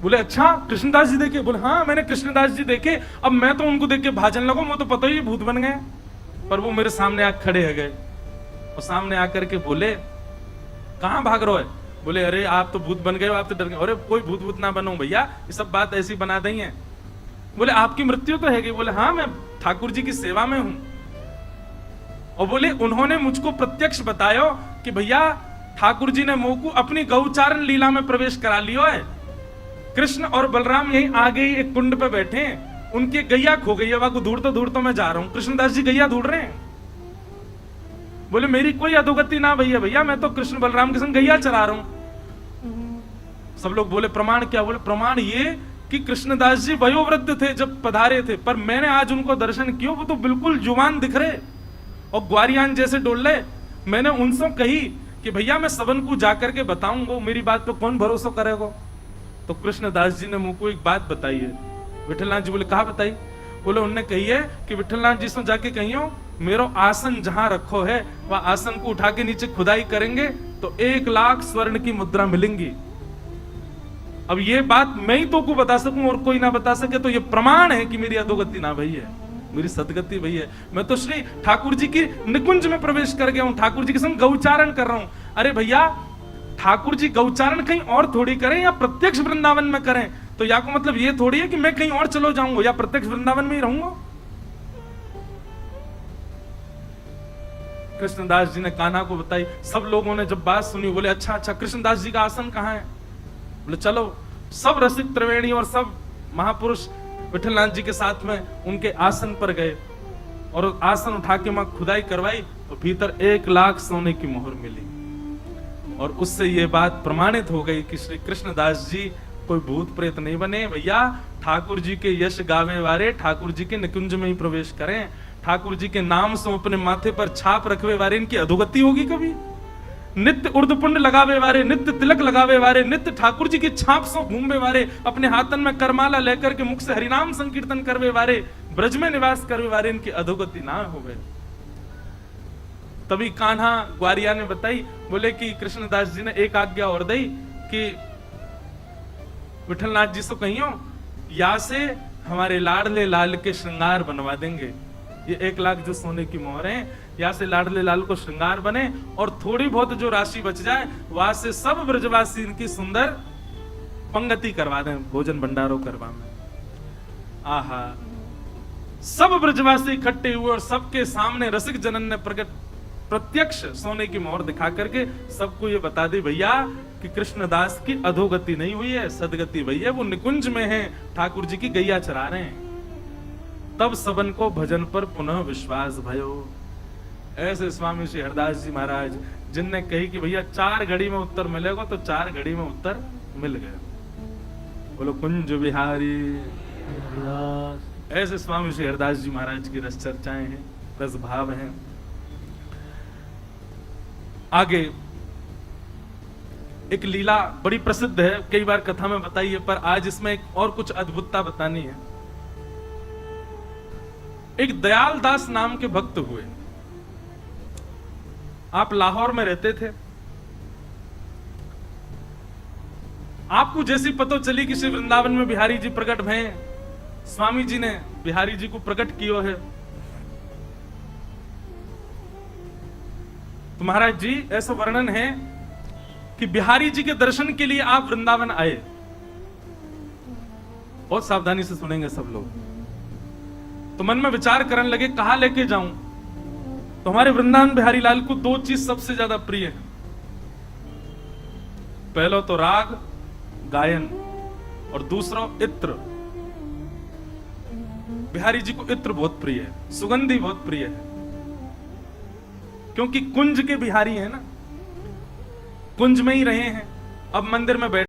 बोले अच्छा कृष्णदास जी देखे? बोले हाँ मैंने कृष्णदास जी देखे। अब मैं तो उनको देख के भाजन लगो, वो तो पता ही भूत बन गए। पर वो मेरे सामने आकर खड़े हो गए और सामने आकर के बोले कहां भाग रहे हो? बोले अरे आप तो भूत बन गए हो, आप तो डर गए। अरे कोई भूत भूत ना बनो भैया, ये सब बात ऐसी बना दी है। बोले आपकी मृत्यु तो है? बोले हाँ मैं ठाकुर जी की सेवा में हूं। और बोले उन्होंने मुझको प्रत्यक्ष बतायो कि भैया ठाकुर जी ने मोकू अपनी गौचारण लीला में प्रवेश करा लियो है। कृष्ण और बलराम यहीं आगे ही एक कुंड पे बैठे हैं, उनकी गैया खो गई है, वहां को ढूंढतो मैं जा रहा हूं। कृष्णदास जी गैया ढूंढ रहे हैं। बोले मेरी कोई अधोगति ना भैया, भैया मैं तो कृष्ण बलराम के संग गैया चरा रहा हूं। सब लोग बोले प्रमाण क्या? बोले प्रमाण ये कि कृष्णदास जी वयोवृद्ध थे जब पधारे थे, पर मैंने आज उनको दर्शन किया, वो तो बिल्कुल जुवान दिख रहे और ग्वारियान जैसे डोल रहे। मैंने उनसे कही कि भैया मैं सबन को जाकर के बताऊं, वो मेरी बात पे कौन भरोसा करेगा? तो कृष्णदास जी ने मुझको एक बात बताई है। विठलनाथ जी बोले कहा बताई? बोले उनने कही है कि विठलनाथ जी से जाके कहियो मेरो आसन जहां रखो है वह आसन को उठा के नीचे खुदाई करेंगे तो 1 लाख स्वर्ण की मुद्रा मिलेंगी। अब ये बात मैं ही तो को बता सकूं और कोई ना बता सके, तो ये प्रमाण है कि मेरी अधोगति ना भई है, मेरी सदगति भई है। मैं तो श्री ठाकुर जी की निकुंज में प्रवेश कर गया हूं, ठाकुर जी के संग गौचारण कर रहा हूं। अरे भैया ठाकुर जी गौचारण कहीं और थोड़ी करें या प्रत्यक्ष वृंदावन में करें, तो या को मतलब ये थोड़ी है कि मैं कहीं और चलो जाऊंगा या प्रत्यक्ष वृंदावन में ही रहूंगा। कृष्णदास जी ने कान्हा को बताई। सब लोगों ने जब बात सुनी बोले अच्छा अच्छा कृष्णदास जी का आसन कहां है? बोले चलो। सब रसिक त्रिवेणी और सब महापुरुष विठलनाथ जी के साथ में उनके आसन पर गए और आसन उठा के वहां खुदाई करवाई तो भीतर 1 लाख सोने की मोहर मिली। और उससे ये बात प्रमाणित हो गई कि श्री कृष्णदास जी कोई भूत प्रेत नहीं बने। भैया ठाकुर जी के यश गावे वाले ठाकुर जी के निकुंज में ही प्रवेश करें, ठाकुर जी के नाम से अपने माथे पर छाप रखवे वाले इनकी अधोगति होगी कभी? नित्य उर्दपुंड लगावे वारे, नित्य तिलक लगावे वारे, नित्य ठाकुर जी की छाप सो घूमवे वारे, अपने हाथन में करमाला लेकर के मुख से हरिनाम संकीर्तन करवे वारे, ब्रज में निवास करवे वारे, इनकी अधोगति ना होवे। तभी कान्हा ग्वारिया ने बताई, बोले कि कृष्णदास जी ने एक आज्ञा और दी कि विठलनाथ जी से कहियो या से हमारे लाडले लाल के श्रृंगार बनवा देंगे। ये 1 लाख जो सोने की मोहर है, या से लाडले लाल को श्रृंगार बने और थोड़ी बहुत जो राशि बच जाए वहां से सब ब्रजवासी इनकी सुंदर पंगति करवा दें, भोजन भंडारो करवा में। आहा, सब ब्रजवासी इकट्ठे हुए और सबके सामने रसिक जनन ने प्रत्यक्ष सोने की मोहर दिखा करके सबको ये बता दी, भैया कि कृष्णदास की अधोगति नहीं हुई है, सदगति हुई है, वो निकुंज में है, ठाकुर जी की गैया चरा रहे हैं। तब सबन को भजन पर पुनः विश्वास भयो। ऐसे स्वामी श्री हरदास जी महाराज जिनने कही कि भैया 4 घड़ी में उत्तर मिलेगा, तो 4 घड़ी में उत्तर मिल गया। बोलो कुंज बिहारी। ऐसे स्वामी श्री हरदास जी महाराज की रस चर्चाएं हैं, रस भाव हैं। आगे एक लीला बड़ी प्रसिद्ध है, कई बार कथा में बताई है, पर आज इसमें एक और कुछ अद्भुतता बतानी है। एक दयाल दास नाम के भक्त हुए। आप लाहौर में रहते थे। आपको जैसी पता चली कि श्री वृंदावन में बिहारी जी प्रकट भय, स्वामी जी ने बिहारी जी को प्रकट किया है, तो महाराज जी ऐसा वर्णन है कि बिहारी जी के दर्शन के लिए आप वृंदावन आए। बहुत सावधानी से सुनेंगे सब लोग। तो मन में विचार करने लगे कहां लेके जाऊं। तो हमारे वृंदावन बिहारी लाल को 2 चीज सबसे ज्यादा प्रिय है। पहला तो राग गायन और दूसरा इत्र। बिहारी जी को इत्र बहुत प्रिय है, सुगंधी बहुत प्रिय है, क्योंकि कुंज के बिहारी है ना, कुंज में ही रहे हैं। अब मंदिर में बैठ